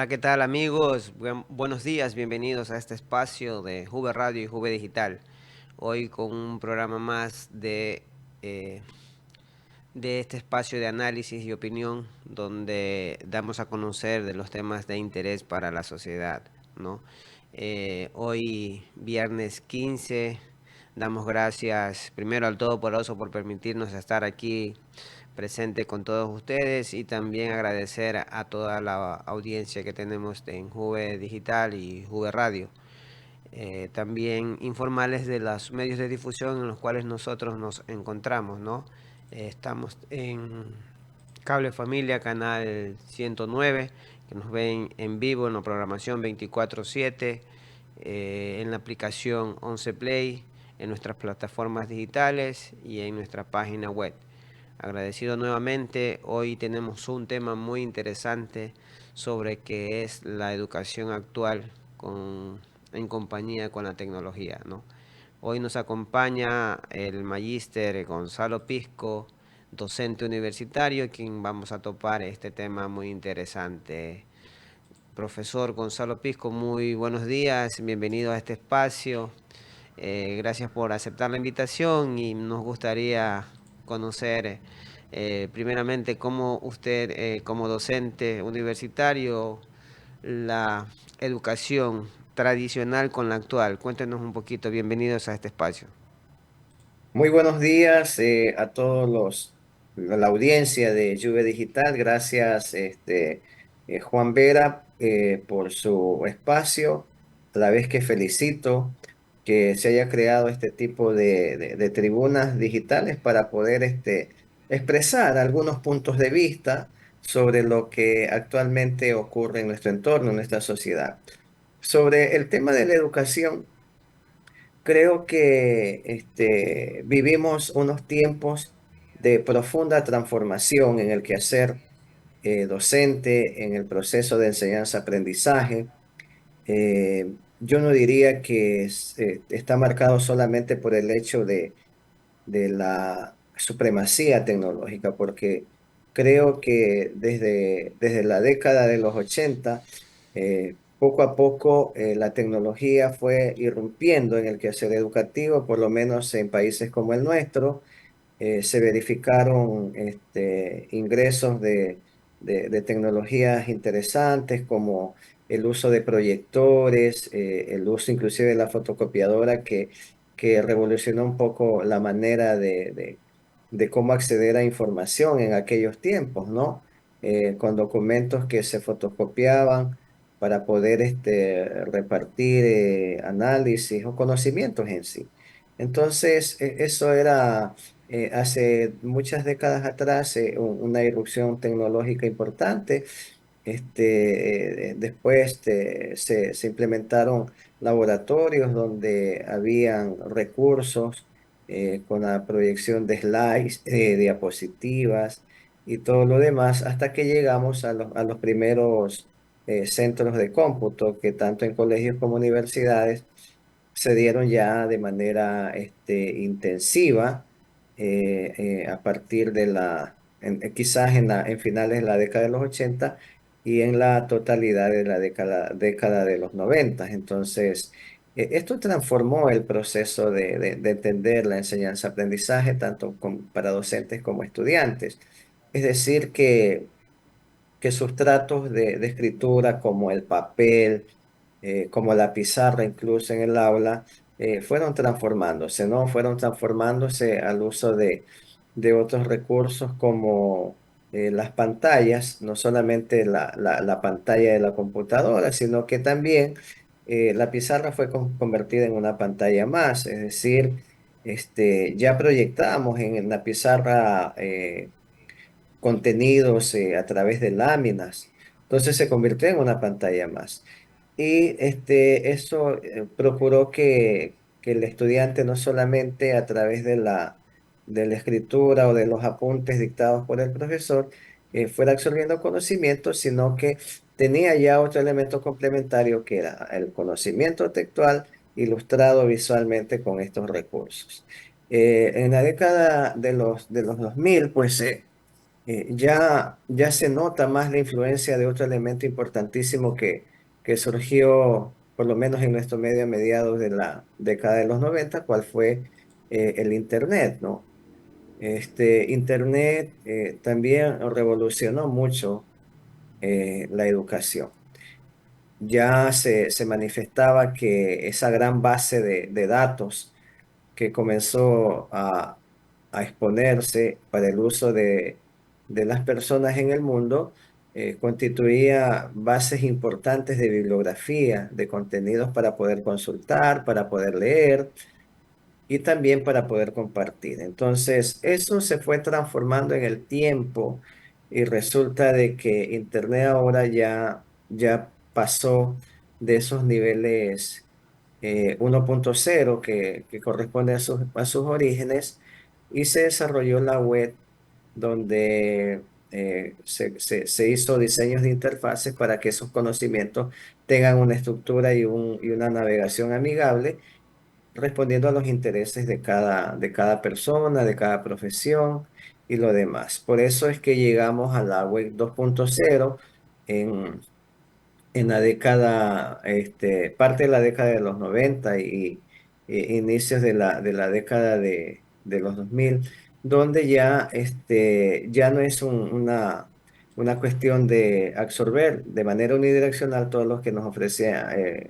Hola, ¿qué tal amigos? Buenos días, bienvenidos a este espacio de Juve Radio y Juve Digital. Hoy con un programa más eh, de este espacio de análisis y opinión donde damos a conocer de los temas de interés para la sociedad, ¿no? Hoy, viernes 15, damos gracias primero al Todopoderoso por permitirnos estar aquí presente con todos ustedes y también agradecer a toda la audiencia que tenemos en Juve Digital y Juve Radio. También informarles de los medios de difusión en los cuales nosotros nos encontramos, ¿no? Estamos en Cable Familia, canal 109, que nos ven en vivo en la programación 24/7, en la aplicación 11 Play, en nuestras plataformas digitales y en nuestra página web. Agradecido nuevamente, hoy tenemos un tema muy interesante sobre qué es la educación actual en compañía con la tecnología, ¿no? Hoy nos acompaña el magíster Gonzalo Pisco, docente universitario, quien vamos a topar este tema muy interesante. Profesor Gonzalo Pisco, muy buenos días, bienvenido a este espacio. Gracias por aceptar la invitación y nos gustaría conocer primeramente cómo usted, como docente universitario, la educación tradicional con la actual. Cuéntenos un poquito, bienvenidos a este espacio. Muy buenos días a la audiencia de Juve Digital. Gracias, Juan Vera, por su espacio. A la vez que felicito que se haya creado este tipo de tribunas digitales para poder expresar algunos puntos de vista sobre lo que actualmente ocurre en nuestro entorno, en nuestra sociedad. Sobre el tema de la educación. Creo que vivimos unos tiempos de profunda transformación en el quehacer docente, en el proceso de enseñanza-aprendizaje. Yo no diría que está marcado solamente por el hecho de la supremacía tecnológica, porque creo que desde la década de los 80, poco a poco la tecnología fue irrumpiendo en el quehacer educativo, por lo menos en países como el nuestro. Se verificaron ingresos de tecnologías interesantes como el uso de proyectores, el uso inclusive de la fotocopiadora que revolucionó un poco la manera de cómo acceder a información en aquellos tiempos, ¿no? Con documentos que se fotocopiaban para poder repartir análisis o conocimientos en sí. Entonces, eso era hace muchas décadas atrás una irrupción tecnológica importante. Después se implementaron laboratorios donde habían recursos con la proyección de slides, diapositivas y todo lo demás, hasta que llegamos a los primeros centros de cómputo que tanto en colegios como universidades se dieron ya de manera intensiva a partir quizás en finales de la década de los 80 y en la totalidad de la década de los 90. Entonces, esto transformó el proceso de entender la enseñanza-aprendizaje tanto para docentes como estudiantes. Es decir, que sustratos de escritura como el papel, como la pizarra incluso en el aula, fueron transformándose, ¿no? Fueron transformándose al uso de otros recursos como las pantallas, no solamente la pantalla de la computadora, sino que también la pizarra fue convertida en una pantalla más, es decir, ya proyectamos en la pizarra contenidos a través de láminas. Entonces se convirtió en una pantalla más. Y eso procuró que el estudiante no solamente a través de la escritura o de los apuntes dictados por el profesor fuera absorbiendo conocimientos, sino que tenía ya otro elemento complementario que era el conocimiento textual ilustrado visualmente con estos recursos. En la década de los 2000 pues ya se nota más la influencia de otro elemento importantísimo que surgió, por lo menos en nuestro medio a mediados de la década de los 90, cuál fue el Internet, ¿no? Internet también revolucionó mucho la educación. Ya se manifestaba que esa gran base de datos que comenzó a exponerse para el uso de las personas en el mundo, constituía bases importantes de bibliografía, de contenidos para poder consultar, para poder leer y también para poder compartir. Entonces, eso se fue transformando en el tiempo y resulta de que Internet ahora ya pasó de esos niveles 1.0 que corresponde a sus orígenes y se desarrolló la web donde se hizo diseños de interfaces para que esos conocimientos tengan una estructura y una navegación amigable respondiendo a los intereses de cada persona, de cada profesión y lo demás. Por eso es que llegamos a la web 2.0 en, en la década, parte de la década de los 90 y inicios de la década de los 2000 donde ya no es una cuestión de absorber de manera unidireccional todo lo que nos ofrece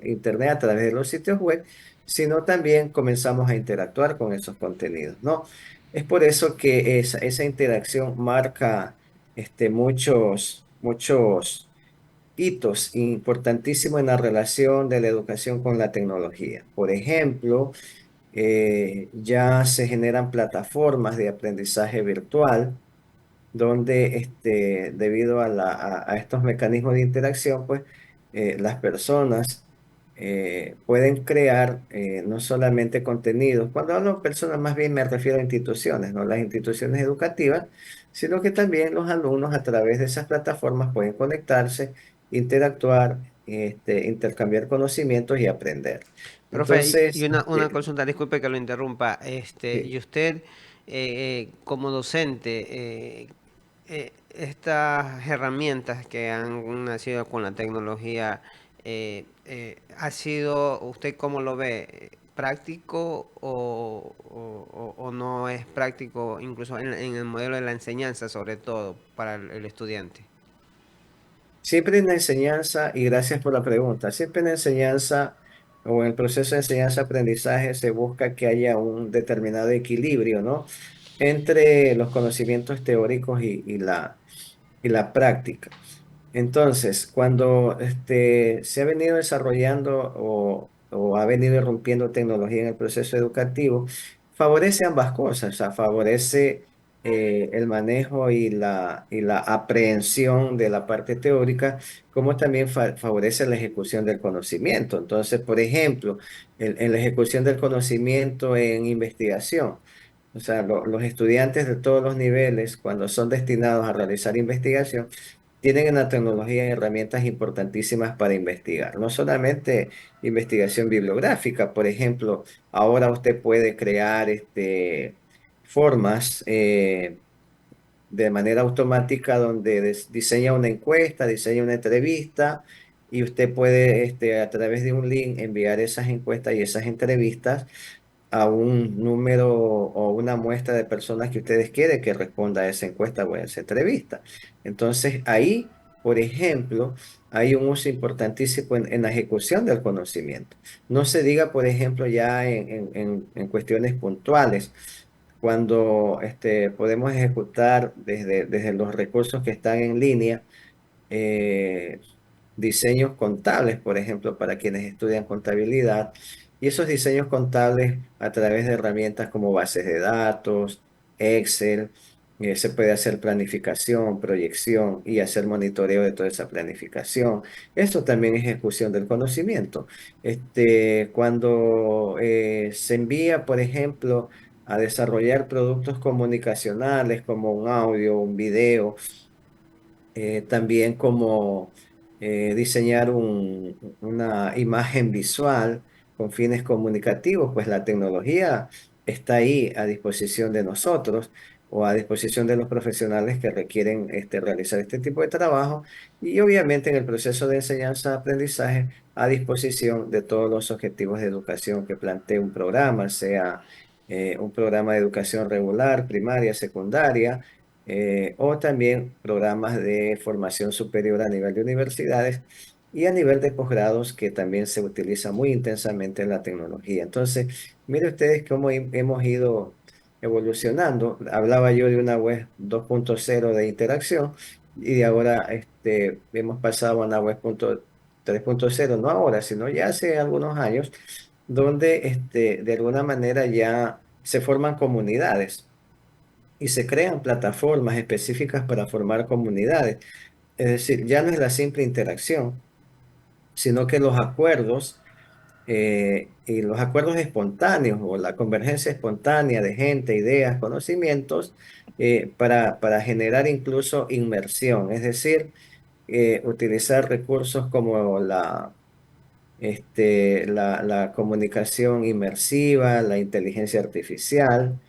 Internet a través de los sitios web, sino también comenzamos a interactuar con esos contenidos, ¿no? Es por eso que esa interacción marca muchos hitos importantísimos en la relación de la educación con la tecnología. Por ejemplo, ya se generan plataformas de aprendizaje virtual donde debido a estos mecanismos de interacción, pues las personas pueden crear no solamente contenidos, cuando hablo de personas más bien me refiero a instituciones, no las instituciones educativas, sino que también los alumnos a través de esas plataformas pueden conectarse, interactuar, intercambiar conocimientos y aprender. Profe, y Entonces, una consulta, disculpe que lo interrumpa. Y sí. usted, como docente, estas herramientas que han nacido con la tecnología, ¿ha sido, usted cómo lo ve? ¿Práctico o no es práctico, incluso en el modelo de la enseñanza, sobre todo para el estudiante? Siempre en la enseñanza, y gracias por la pregunta, siempre en la enseñanza o en el proceso de enseñanza-aprendizaje se busca que haya un determinado equilibrio, ¿no? Entre los conocimientos teóricos y la práctica. Entonces, cuando se ha venido desarrollando o ha venido irrumpiendo tecnología en el proceso educativo, favorece ambas cosas, o sea, favorece el manejo y la aprehensión de la parte teórica, como también favorece la ejecución del conocimiento. Entonces, por ejemplo, en la ejecución del conocimiento en investigación. O sea, los estudiantes de todos los niveles, cuando son destinados a realizar investigación, tienen en la tecnología herramientas importantísimas para investigar. No solamente investigación bibliográfica, por ejemplo, ahora usted puede crear formas de manera automática donde diseña una encuesta, diseña una entrevista y usted puede a través de un link enviar esas encuestas y esas entrevistas a un número o una muestra de personas que ustedes quieren que responda a esa encuesta o a esa entrevista. Entonces, ahí, por ejemplo, hay un uso importantísimo en la ejecución del conocimiento. No se diga, por ejemplo, ya en cuestiones puntuales, cuando podemos ejecutar desde los recursos que están en línea, eh, diseños contables, por ejemplo, para quienes estudian contabilidad. Y esos diseños contables a través de herramientas como bases de datos, Excel, se puede hacer planificación, proyección y hacer monitoreo de toda esa planificación. Esto también es ejecución del conocimiento. Cuando se envía, por ejemplo, a desarrollar productos comunicacionales como un audio, un video, también como diseñar una imagen visual con fines comunicativos, pues la tecnología está ahí a disposición de nosotros. o a disposición de los profesionales que requieren realizar este tipo de trabajo y obviamente en el proceso de enseñanza-aprendizaje a disposición de todos los objetivos de educación que plantee un programa, sea un programa de educación regular, primaria, secundaria, o también programas de formación superior a nivel de universidades y a nivel de posgrados que también se utiliza muy intensamente la tecnología. Entonces, mire ustedes cómo hemos ido evolucionando. Hablaba yo de una web 2.0 de interacción y de ahora hemos pasado a una web 3.0, no ahora, sino ya hace algunos años, donde de alguna manera ya se forman comunidades y se crean plataformas específicas para formar comunidades. Es decir, ya no es la simple interacción, sino que los acuerdos y los acuerdos espontáneos o la convergencia espontánea de gente, ideas, conocimientos, para generar incluso inmersión, es decir, utilizar recursos como la comunicación inmersiva, la inteligencia artificial,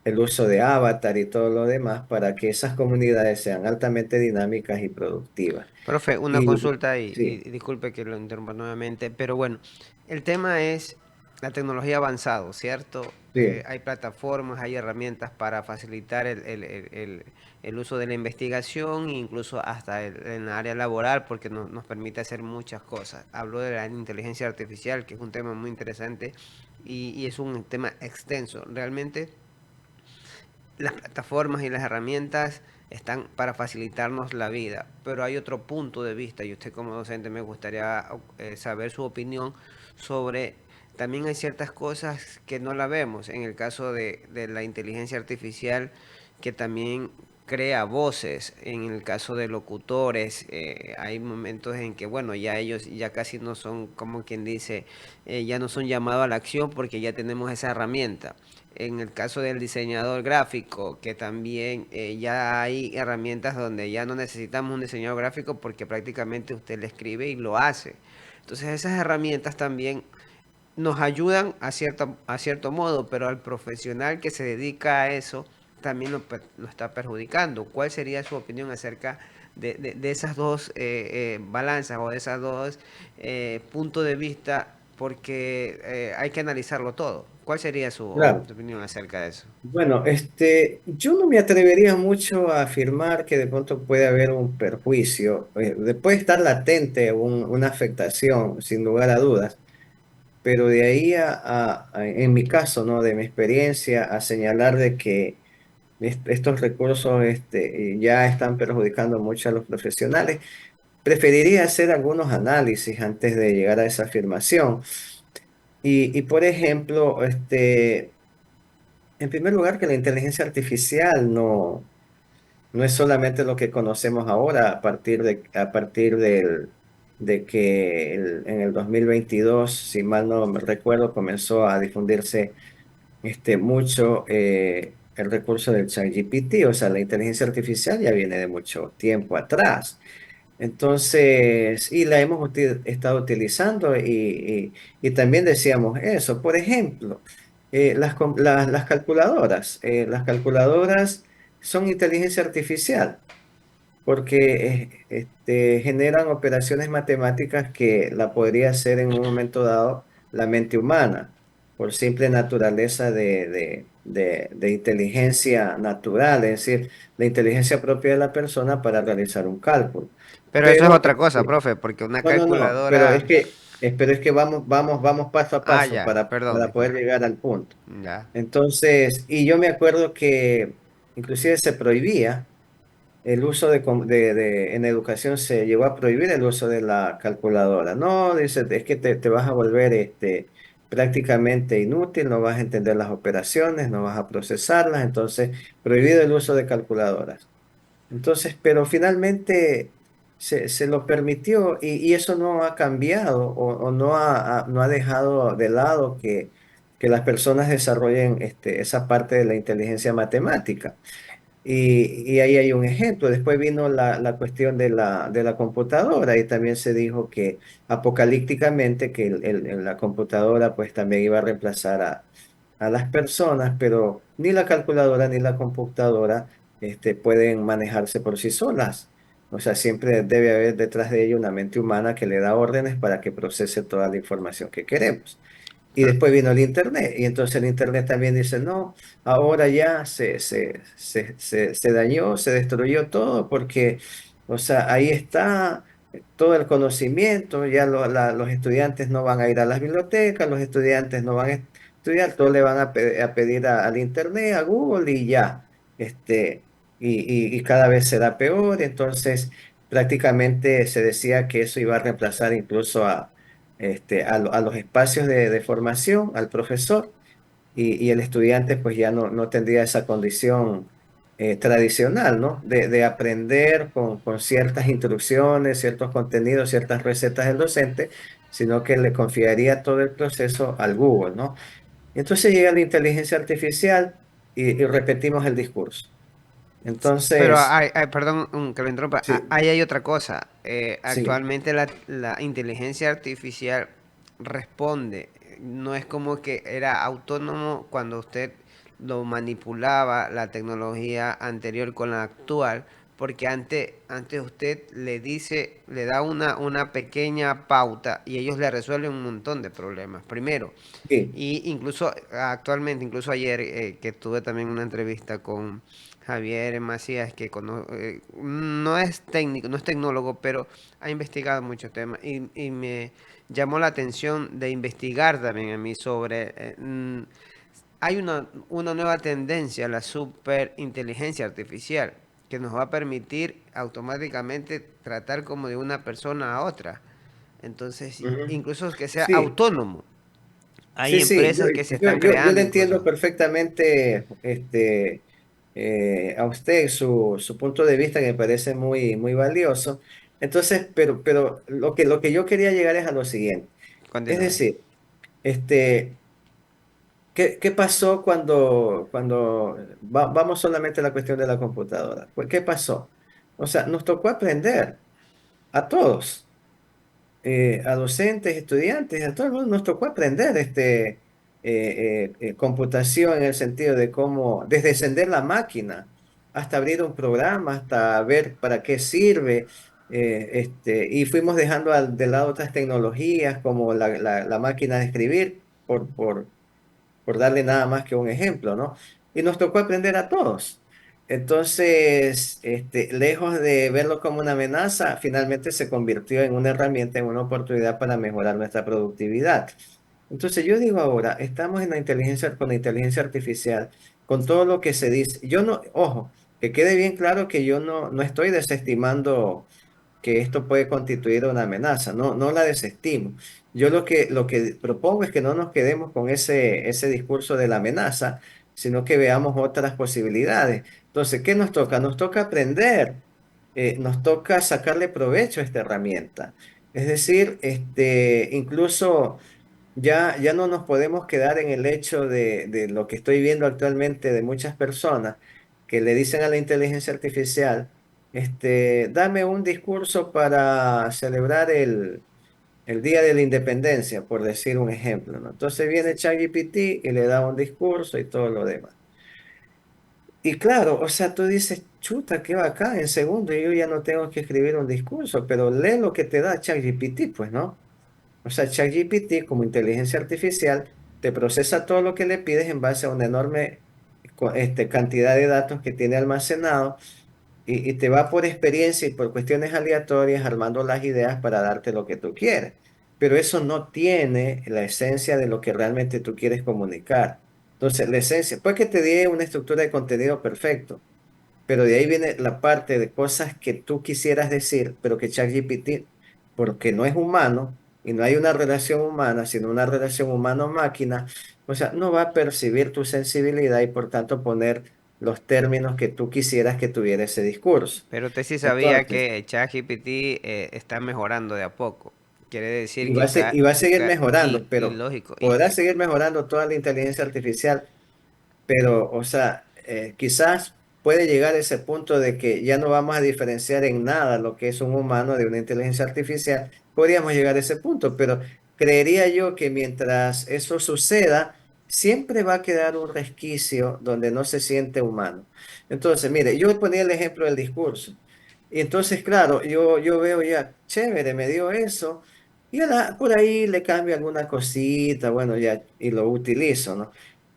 el uso de avatar y todo lo demás para que esas comunidades sean altamente dinámicas y productivas. Profe, una Y consulta sí, y disculpe que lo interrumpa nuevamente, pero bueno, el tema es la tecnología avanzada, ¿cierto? sí, Hay plataformas, hay herramientas para facilitar el uso de la investigación e incluso hasta en la área laboral porque nos permite hacer muchas cosas. Hablo de la inteligencia artificial, que es un tema muy interesante y es un tema extenso. Realmente las plataformas y las herramientas están para facilitarnos la vida, pero hay otro punto de vista y usted como docente me gustaría saber su opinión sobre, también hay ciertas cosas que no la vemos, en el caso de la inteligencia artificial que también crea voces, en el caso de locutores, hay momentos en que, bueno, ya ellos ya casi no son, como quien dice, ya no son llamados a la acción porque ya tenemos esa herramienta. En el caso del diseñador gráfico, que también ya hay herramientas donde ya no necesitamos un diseñador gráfico porque prácticamente usted le escribe y lo hace. Entonces esas herramientas también nos ayudan a cierto modo, pero al profesional que se dedica a eso también lo está perjudicando. ¿Cuál sería su opinión acerca de esas dos balanzas o de esas dos puntos de vista? Porque hay que analizarlo todo. ¿Cuál sería claro. su opinión acerca de eso? Bueno, yo no me atrevería mucho a afirmar que de pronto puede haber un perjuicio. Puede estar latente una afectación, sin lugar a dudas, pero de ahí en mi caso, ¿no? De mi experiencia, a señalar de que estos recursos ya están perjudicando mucho a los profesionales, preferiría hacer algunos análisis antes de llegar a esa afirmación. Y por ejemplo, en primer lugar, que la inteligencia artificial no es solamente lo que conocemos ahora de que en el 2022, si mal no me recuerdo, comenzó a difundirse mucho el recurso del ChatGPT, o sea, la inteligencia artificial ya viene de mucho tiempo atrás. Entonces, y la hemos estado utilizando y también decíamos eso. Por ejemplo, las calculadoras son inteligencia artificial porque generan operaciones matemáticas que la podría hacer en un momento dado la mente humana, por simple naturaleza de inteligencia natural, es decir, la inteligencia propia de la persona para realizar un cálculo. Pero eso es Pero, otra cosa, profe, porque una no, pero calculadora... es que vamos paso a Ah, paso ya, perdón, para poder disculpe. llegar al punto. Ya. Entonces, y yo me acuerdo que inclusive se prohibía el uso en educación se llegó a prohibir el uso de la calculadora. No, dice, es que te vas a volver prácticamente inútil, no vas a entender las operaciones, no vas a procesarlas, entonces prohibido el uso de calculadoras. Entonces, pero finalmente se lo permitió y eso no ha cambiado o no ha dejado de lado que las personas desarrollen esa parte de la inteligencia matemática. Y ahí hay un ejemplo. Después vino la cuestión de la computadora y también se dijo que apocalípticamente que la computadora pues también iba a reemplazar a las personas, pero ni la calculadora ni la computadora pueden manejarse por sí solas. O sea, siempre debe haber detrás de ello una mente humana que le da órdenes para que procese toda la información que queremos. Y Pero, después vino el Internet, y entonces el Internet también dice, no, ahora ya se dañó, se destruyó todo, porque, o sea, ahí está todo el conocimiento, ya los estudiantes no van a ir a las bibliotecas, los estudiantes no van a estudiar, todo le van a pedir al Internet, a Google y ya, y cada vez será peor, entonces prácticamente se decía que eso iba a reemplazar incluso a los espacios de formación, al profesor, y el estudiante pues ya no tendría esa condición tradicional, ¿no? De aprender con ciertas instrucciones, ciertos contenidos, ciertas recetas del docente, sino que le confiaría todo el proceso al Google, ¿no? Entonces llega la inteligencia artificial y repetimos el discurso. pero Entonces, perdón, que lo interrumpa, sí, ahí hay otra cosa. sí, Actualmente la inteligencia artificial responde, no es como que era autónomo cuando usted lo manipulaba la tecnología anterior con la actual, porque antes usted le dice, le da una pequeña pauta y ellos le resuelven un montón de problemas. Primero, sí, y incluso actualmente, incluso ayer que tuve también una entrevista con Javier Macías, que no es técnico, no es tecnólogo, pero ha investigado muchos temas y me llamó la atención de investigar también a mí sobre... hay una nueva tendencia, la superinteligencia artificial, que nos va a permitir automáticamente tratar como de una persona a otra. Entonces, ujú, incluso que sea sí. autónomo. Hay Sí, sí, empresas que se están yo le creando entiendo incluso. perfectamente a usted su punto de vista que me parece muy valioso. Entonces, pero lo que yo quería llegar es a lo siguiente. Es Continúe. decir, este, ¿qué pasó cuando vamos solamente a la cuestión de la computadora? Pues, ¿qué pasó? O sea, nos tocó aprender a todos a docentes, estudiantes, a todo el mundo nos tocó aprender computación en el sentido de cómo, desde encender la máquina hasta abrir un programa, hasta ver para qué sirve, y fuimos dejando de lado otras tecnologías como la máquina de escribir, por darle nada más que un ejemplo, ¿no? Y nos tocó aprender a todos. Entonces, lejos de verlo como una amenaza, finalmente se convirtió en una herramienta, en una oportunidad para mejorar nuestra productividad. Entonces, yo digo ahora, estamos en con la inteligencia artificial, con todo lo que se dice. Yo no, ojo, que quede bien claro que yo no estoy desestimando que esto puede constituir una amenaza, no la desestimo. Yo lo que propongo es que no nos quedemos con ese discurso de la amenaza, sino que veamos otras posibilidades. Entonces, ¿qué nos toca? Nos toca aprender, nos toca sacarle provecho a esta herramienta. Es decir, incluso ya no nos podemos quedar en el hecho de lo que estoy viendo actualmente de muchas personas que le dicen a la inteligencia artificial, dame un discurso para celebrar el Día de la Independencia, por decir un ejemplo, ¿no? Entonces viene ChatGPT y le da un discurso y todo lo demás. Y claro, o sea, tú dices, chuta, qué bacán, en segundo yo ya no tengo que escribir un discurso, pero lee lo que te da ChatGPT, pues, ¿no? O sea, ChatGPT como inteligencia artificial te procesa todo lo que le pides en base a una enorme cantidad de datos que tiene almacenado y te va por experiencia y por cuestiones aleatorias armando las ideas para darte lo que tú quieres. Pero eso no tiene la esencia de lo que realmente tú quieres comunicar. Entonces, la esencia, pues que te dé una estructura de contenido perfecto, pero de ahí viene la parte de cosas que tú quisieras decir, pero que ChatGPT, porque no es humano y no hay una relación humana, sino una relación humano-máquina, o sea, no va a percibir tu sensibilidad y por tanto poner los términos que tú quisieras que tuviera ese discurso. Pero usted sí sabía Entonces, que ChatGPT está mejorando de a poco. Quiere decir y que va a, se- está, y va a que seguir está mejorando, y pero lógico. podrá seguir mejorando toda la inteligencia artificial. Pero, o sea, quizás puede llegar a ese punto de que ya no vamos a diferenciar en nada lo que es un humano de una inteligencia artificial. Podríamos llegar a ese punto, pero creería yo que mientras eso suceda, siempre va a quedar un resquicio donde no se siente humano. Entonces, mire, yo ponía el ejemplo del discurso. Y entonces, claro, yo veo ya, chévere, me dio eso. Y ahora por ahí le cambio alguna cosita, bueno, ya, y lo utilizo, ¿no?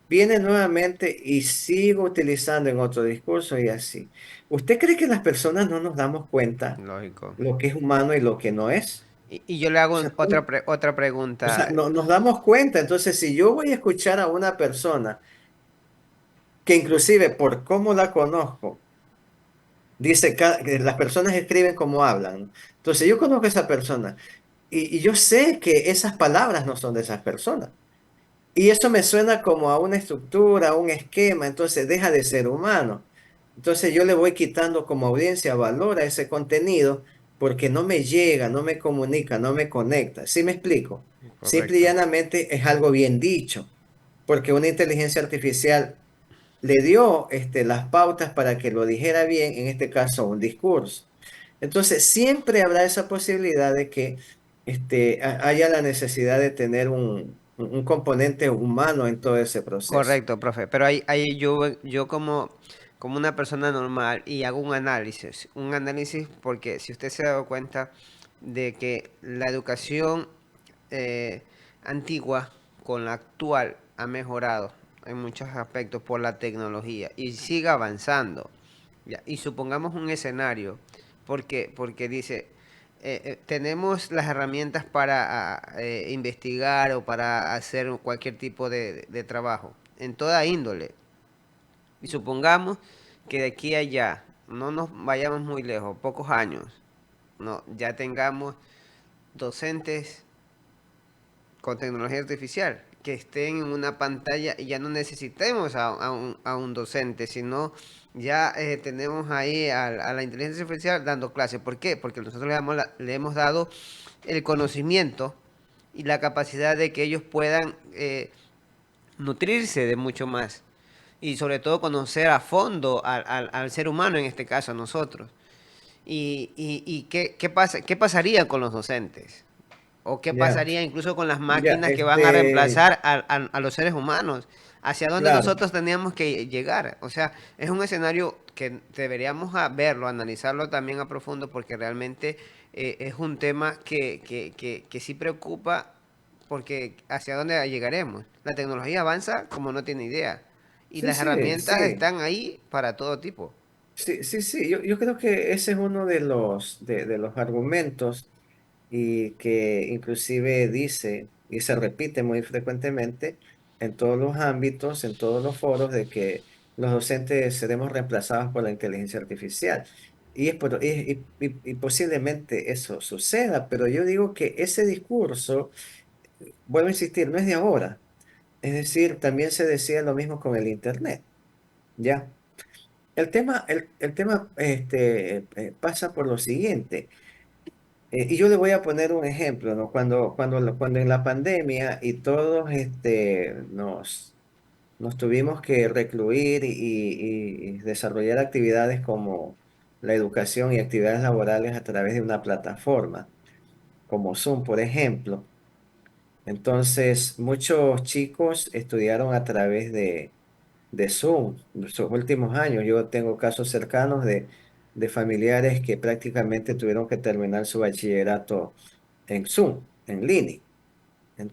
Viene nuevamente y sigo utilizando en otro discurso y así. ¿Usted cree que las personas no nos damos cuenta Lógico. lo que es humano y lo que no es? Y yo le O hago sea, otra o sea, pregunta. no, nos damos cuenta. Entonces, si yo voy a escuchar a una persona que inclusive por cómo la conozco, dice que las personas escriben como hablan, ¿no? Entonces, yo conozco a esa persona y yo sé que esas palabras no son de esas personas. Y eso me suena como a una estructura, a un esquema, entonces deja de ser humano. Entonces yo le voy quitando como audiencia valor a ese contenido porque no me llega, no me comunica, no me conecta. ¿Sí me explico? Simple y Correcto. llanamente es algo bien dicho, porque una inteligencia artificial le dio las pautas para que lo dijera bien, en este caso un discurso. Entonces siempre habrá esa posibilidad de que haya la necesidad de tener un componente humano en todo ese proceso. Correcto, profe. Pero ahí yo como una persona normal y hago un análisis porque si usted se ha dado cuenta de que la educación eh, antigua con la actual ha mejorado en muchos aspectos por la tecnología y sigue avanzando. Ya, y supongamos un escenario, porque dice, tenemos las herramientas para investigar o para hacer cualquier tipo de trabajo, en toda índole. Y supongamos que de aquí a allá, no nos vayamos muy lejos, pocos años, no, ya tengamos docentes con tecnología artificial, que estén en una pantalla y ya no necesitemos a un docente, sino ya tenemos ahí a la inteligencia artificial dando clases. ¿Por qué? Porque nosotros le hemos dado el conocimiento y la capacidad de que ellos puedan nutrirse de mucho más. Y sobre todo conocer a fondo al ser humano, en este caso a nosotros. Y qué pasaría con los docentes? ¿O qué Ya, pasaría incluso con las ya, máquinas que van a reemplazar a los seres humanos? ¿Hacia dónde claro, nosotros teníamos que llegar? O sea, es un escenario que deberíamos verlo, analizarlo también a profundo, porque realmente es un tema que sí preocupa, porque ¿hacia dónde llegaremos? La tecnología avanza como no tiene idea. Y sí, las sí, herramientas sí, están ahí para todo tipo. sí, sí, sí, yo creo que ese es uno de los argumentos y que inclusive dice y se repite muy frecuentemente en todos los ámbitos, en todos los foros, de que los docentes seremos reemplazados por la inteligencia artificial. Y posiblemente eso suceda, pero yo digo que ese discurso, vuelvo a insistir, no es de ahora. Es decir, también se decía lo mismo con el Internet, ¿ya? El tema pasa por lo siguiente. Y yo le voy a poner un ejemplo, ¿no? Cuando en la pandemia y todos nos tuvimos que recluir y desarrollar actividades como la educación y actividades laborales a través de una plataforma, como Zoom, por ejemplo. Entonces, muchos chicos estudiaron a través de Zoom en sus últimos años. Yo tengo casos cercanos de familiares que prácticamente tuvieron que terminar su bachillerato en Zoom, en línea.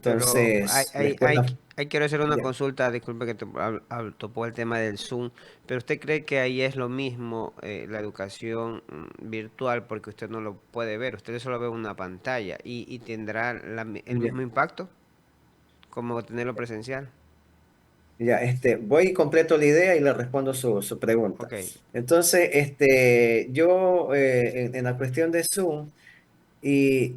Pero Entonces, la escuela, quiero hacer una ya, consulta, disculpe que topó el tema del Zoom, pero ¿usted cree que ahí es lo mismo la educación virtual porque usted no lo puede ver, usted solo ve una pantalla y tendrá el ya, mismo impacto como tenerlo presencial? ya, voy y completo la idea y le respondo su pregunta. Ok, Entonces, yo en la cuestión de Zoom, y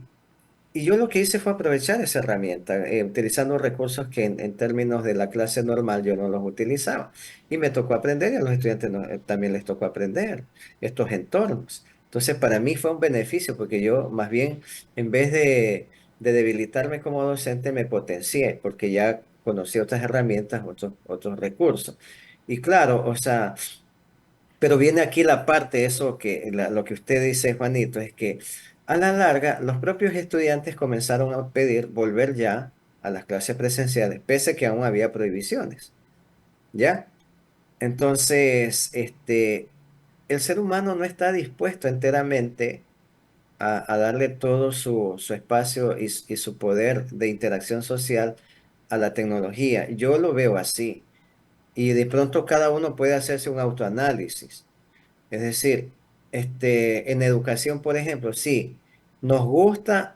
Y yo lo que hice fue aprovechar esa herramienta, utilizando recursos que en términos de la clase normal yo no los utilizaba. Y me tocó aprender, y a los estudiantes también les tocó aprender estos entornos. Entonces, para mí fue un beneficio, porque yo más bien, en vez de debilitarme como docente, me potencié, porque ya conocí otras herramientas, otros recursos. Y claro, o sea... Pero viene aquí la parte, eso lo que usted dice, Juanito, es que a la larga los propios estudiantes comenzaron a pedir volver ya a las clases presenciales, pese a que aún había prohibiciones, ¿ya? Entonces, el ser humano no está dispuesto enteramente a darle todo su espacio y su poder de interacción social a la tecnología. Yo lo veo así. Y de pronto cada uno puede hacerse un autoanálisis. Es decir, en educación, por ejemplo, sí, nos gusta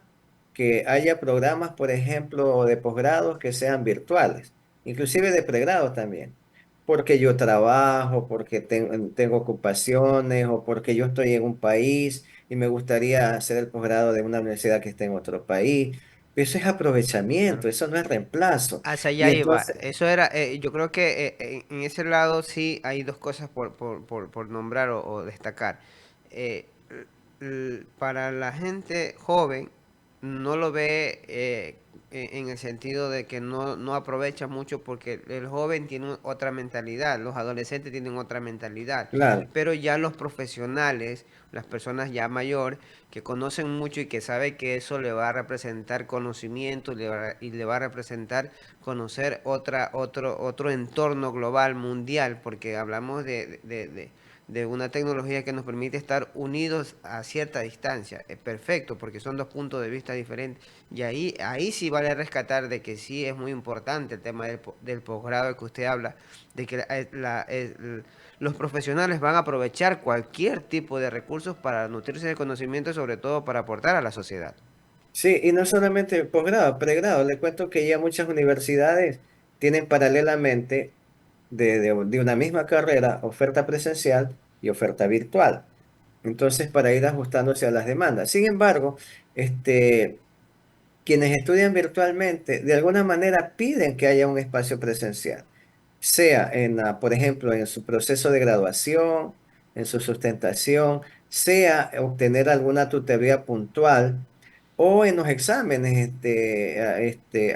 que haya programas, por ejemplo, de posgrados que sean virtuales, inclusive de pregrado también, porque yo trabajo, porque tengo ocupaciones o porque yo estoy en un país y me gustaría hacer el posgrado de una universidad que esté en otro país. Eso es aprovechamiento, eso no es reemplazo. Hacia Y allá iba. entonces, Eso era, yo creo que en ese lado sí hay dos cosas por nombrar o destacar. Eh, para la gente joven no lo ve en el sentido de que no aprovecha mucho porque el joven tiene otra mentalidad, los adolescentes tienen otra mentalidad, claro. pero ya los profesionales, las personas ya mayores, que conocen mucho y que saben que eso le va a representar conocimiento y le va a representar conocer otro entorno global, mundial, porque hablamos de una tecnología que nos permite estar unidos a cierta distancia. Es perfecto, porque son dos puntos de vista diferentes. Y ahí sí vale rescatar de que sí es muy importante el tema del posgrado que usted habla, de que los profesionales van a aprovechar cualquier tipo de recursos para nutrirse de conocimiento, sobre todo para aportar a la sociedad. Sí, y no solamente posgrado, pregrado. Le cuento que ya muchas universidades tienen paralelamente de una misma carrera oferta presencial y oferta virtual. Entonces, para ir ajustándose a las demandas. Sin embargo, quienes estudian virtualmente, de alguna manera piden que haya un espacio presencial, sea por ejemplo, en su proceso de graduación, en su sustentación, sea obtener alguna tutoría puntual o en los exámenes.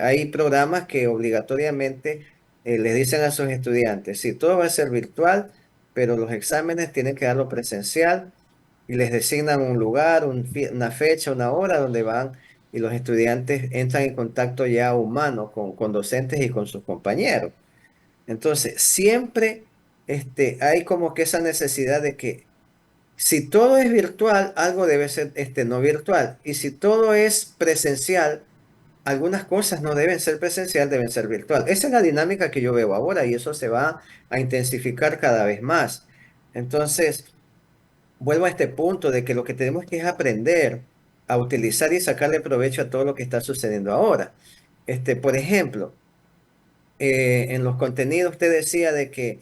Hay programas que obligatoriamente les dicen a sus estudiantes, sí, todo va a ser virtual, pero los exámenes tienen que darlo presencial y les designan un lugar, una fecha, una hora donde van y los estudiantes entran en contacto ya humano con docentes y con sus compañeros. Entonces, siempre hay como que esa necesidad de que si todo es virtual, algo debe ser no virtual. Y si todo es presencial, algunas cosas no deben ser presencial, deben ser virtual. Esa es la dinámica que yo veo ahora y eso se va a intensificar cada vez más. Entonces, vuelvo a este punto de que lo que tenemos que es aprender a utilizar y sacarle provecho a todo lo que está sucediendo ahora. Por ejemplo, en los contenidos usted decía de que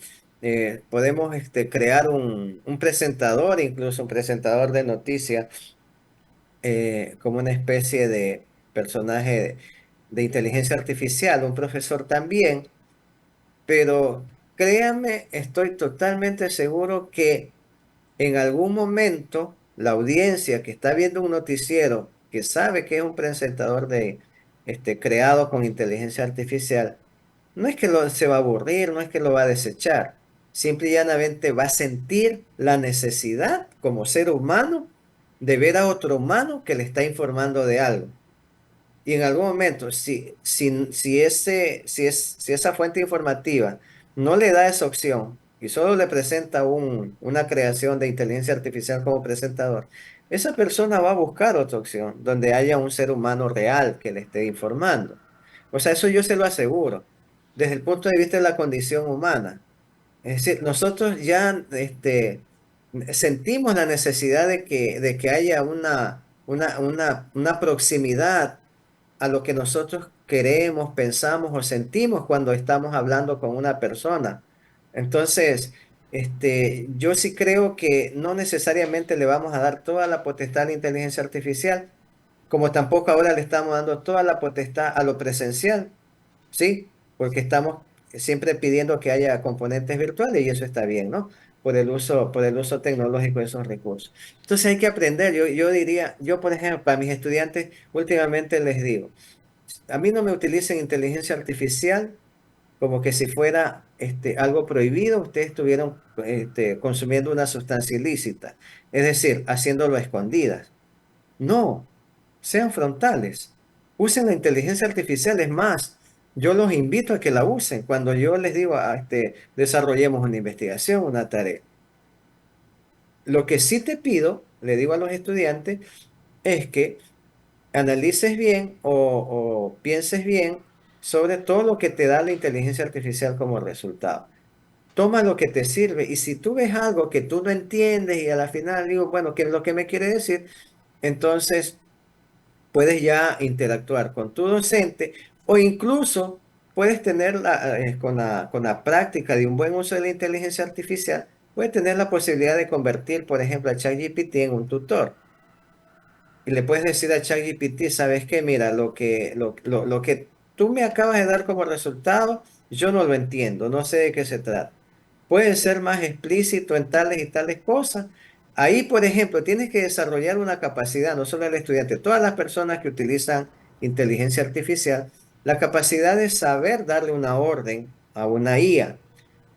podemos crear un presentador, incluso un presentador de noticias, como una especie de personaje de inteligencia artificial, un profesor también, pero créanme, estoy totalmente seguro que en algún momento la audiencia que está viendo un noticiero, que sabe que es un presentador creado con inteligencia artificial, no es que se va a aburrir, no es que lo va a desechar. Simple y llanamente va a sentir la necesidad como ser humano de ver a otro humano que le está informando de algo. Y en algún momento, si esa fuente informativa no le da esa opción y solo le presenta una creación de inteligencia artificial como presentador, esa persona va a buscar otra opción donde haya un ser humano real que le esté informando. O sea, eso yo se lo aseguro, desde el punto de vista de la condición humana. Es decir, nosotros ya sentimos la necesidad de que haya una proximidad a lo que nosotros queremos, pensamos o sentimos cuando estamos hablando con una persona. Entonces, yo sí creo que no necesariamente le vamos a dar toda la potestad a la inteligencia artificial, como tampoco ahora le estamos dando toda la potestad a lo presencial. Sí, porque estamos siempre pidiendo que haya componentes virtuales y eso está bien, ¿no? Por el uso tecnológico de esos recursos. Entonces hay que aprender. Yo diría, yo por ejemplo, para mis estudiantes, últimamente les digo, a mí no me utilicen inteligencia artificial como que si fuera algo prohibido, ustedes estuvieran consumiendo una sustancia ilícita, es decir, haciéndolo a escondidas. No, sean frontales. usen la inteligencia artificial. Es más, yo los invito a que la usen cuando yo les digo, desarrollemos una investigación, una tarea. Lo que sí te pido, le digo a los estudiantes, es que analices bien o pienses bien sobre todo lo que te da la inteligencia artificial como resultado. Toma lo que te sirve y si tú ves algo que tú no entiendes y a la final digo, bueno, ¿qué es lo que me quiere decir? Entonces puedes ya interactuar con tu docente o incluso puedes tener con la práctica de un buen uso de la inteligencia artificial, puedes tener la posibilidad de convertir, por ejemplo, a ChatGPT en un tutor. Y le puedes decir a ChatGPT, ¿sabes qué? Mira, lo que tú me acabas de dar como resultado, yo no lo entiendo, no sé de qué se trata. Puede ser más explícito en tales y tales cosas. Ahí, por ejemplo, tienes que desarrollar una capacidad, no solo el estudiante, todas las personas que utilizan inteligencia artificial, la capacidad de saber darle una orden a una IA.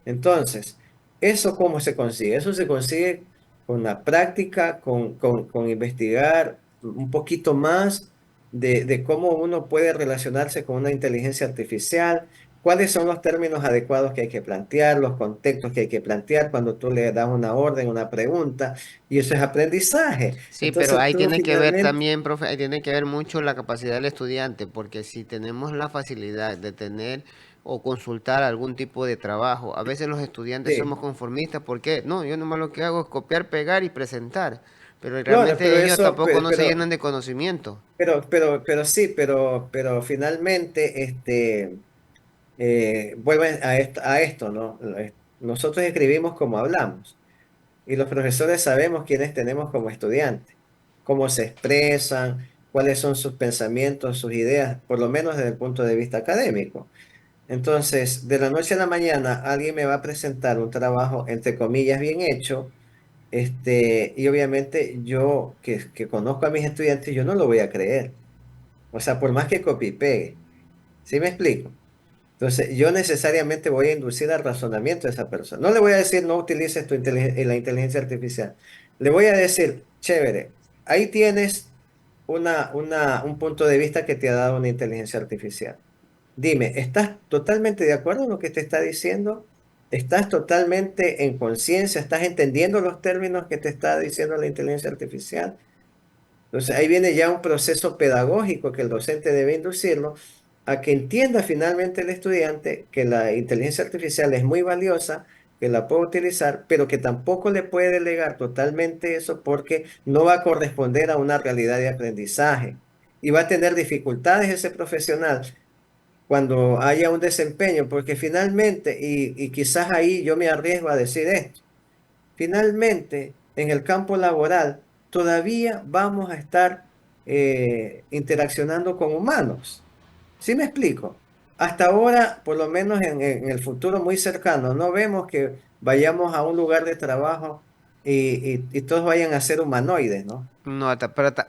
Entonces, ¿eso cómo se consigue? Eso se consigue con la práctica, con investigar un poquito más de cómo uno puede relacionarse con una inteligencia artificial, cuáles son los términos adecuados que hay que plantear, los contextos que hay que plantear cuando tú le das una orden, una pregunta, y eso es aprendizaje. Sí, pero Entonces, ahí tú tiene que ver finalmente, también, profe, ahí tiene que ver mucho la capacidad del estudiante, porque si tenemos la facilidad de tener o consultar algún tipo de trabajo, a veces los estudiantes sí. somos conformistas porque no, yo nomás lo que hago es copiar, pegar y presentar, pero No, no, realmente ellos tampoco no se pero llenan de conocimiento. pero sí, pero finalmente, vuelven a esto, ¿no? Nosotros escribimos como hablamos y los profesores sabemos quiénes tenemos como estudiantes, cómo se expresan, cuáles son sus pensamientos, sus ideas, por lo menos desde el punto de vista académico. Entonces, de la noche a la mañana, alguien me va a presentar un trabajo, entre comillas, bien hecho, y obviamente yo, que conozco a mis estudiantes, yo no lo voy a creer. O sea, por más que copie y pegue. ¿Sí me explico? Entonces, yo necesariamente voy a inducir al razonamiento de esa persona. No le voy a decir, no utilices la inteligencia artificial. Le voy a decir, chévere, ahí tienes un punto de vista que te ha dado una inteligencia artificial. Dime, ¿estás totalmente de acuerdo en lo que te está diciendo? ¿Estás totalmente en conciencia? ¿Estás entendiendo los términos que te está diciendo la inteligencia artificial? Entonces ahí viene ya un proceso pedagógico que el docente debe inducirlo a que entienda finalmente el estudiante que la inteligencia artificial es muy valiosa, que la puede utilizar, pero que tampoco le puede delegar totalmente eso porque no va a corresponder a una realidad de aprendizaje. Y va a tener dificultades ese profesional cuando haya un desempeño, porque finalmente, y quizás ahí yo me arriesgo a decir esto, finalmente, en el campo laboral, todavía vamos a estar interaccionando con humanos. ¿Sí me explico? Hasta ahora, por lo menos en el futuro muy cercano, no vemos que vayamos a un lugar de trabajo y todos vayan a ser humanoides, ¿no? No,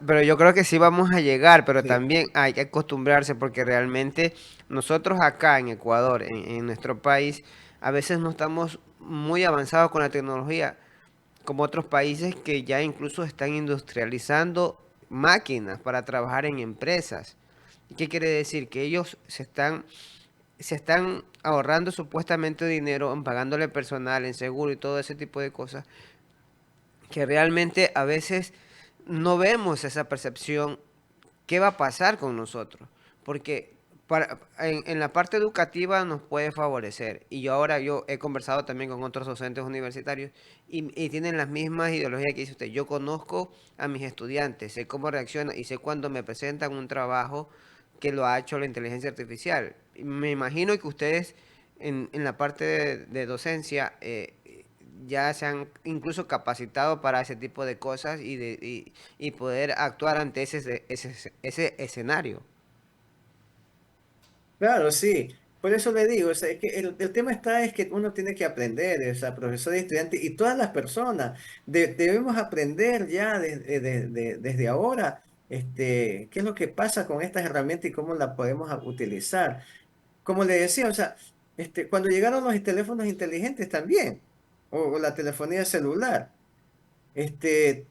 pero yo creo que sí vamos a llegar, pero Sí. también hay que acostumbrarse porque realmente nosotros acá en Ecuador, en nuestro país, a veces no estamos muy avanzados con la tecnología, como otros países que ya incluso están industrializando máquinas para trabajar en empresas. ¿Qué quiere decir? Que ellos se están ahorrando supuestamente dinero en pagándole personal, en seguro y todo ese tipo de cosas, que realmente a veces no vemos esa percepción. ¿Qué va a pasar con nosotros? Porque en la parte educativa nos puede favorecer. Y yo he conversado también con otros docentes universitarios y tienen las mismas ideologías que dice usted. Yo conozco a mis estudiantes, sé cómo reaccionan y sé cuando me presentan un trabajo que lo ha hecho la inteligencia artificial. Y me imagino que ustedes en la parte de docencia ya se han incluso capacitado para ese tipo de cosas y poder actuar ante ese escenario. Claro, sí. Por eso le digo, o sea, es que el tema está es que uno tiene que aprender, o sea, profesor y estudiante y todas las personas debemos aprender ya desde ahora, qué es lo que pasa con estas herramientas y cómo las podemos utilizar. Como le decía, o sea, cuando llegaron los teléfonos inteligentes también, o la telefonía celular, este,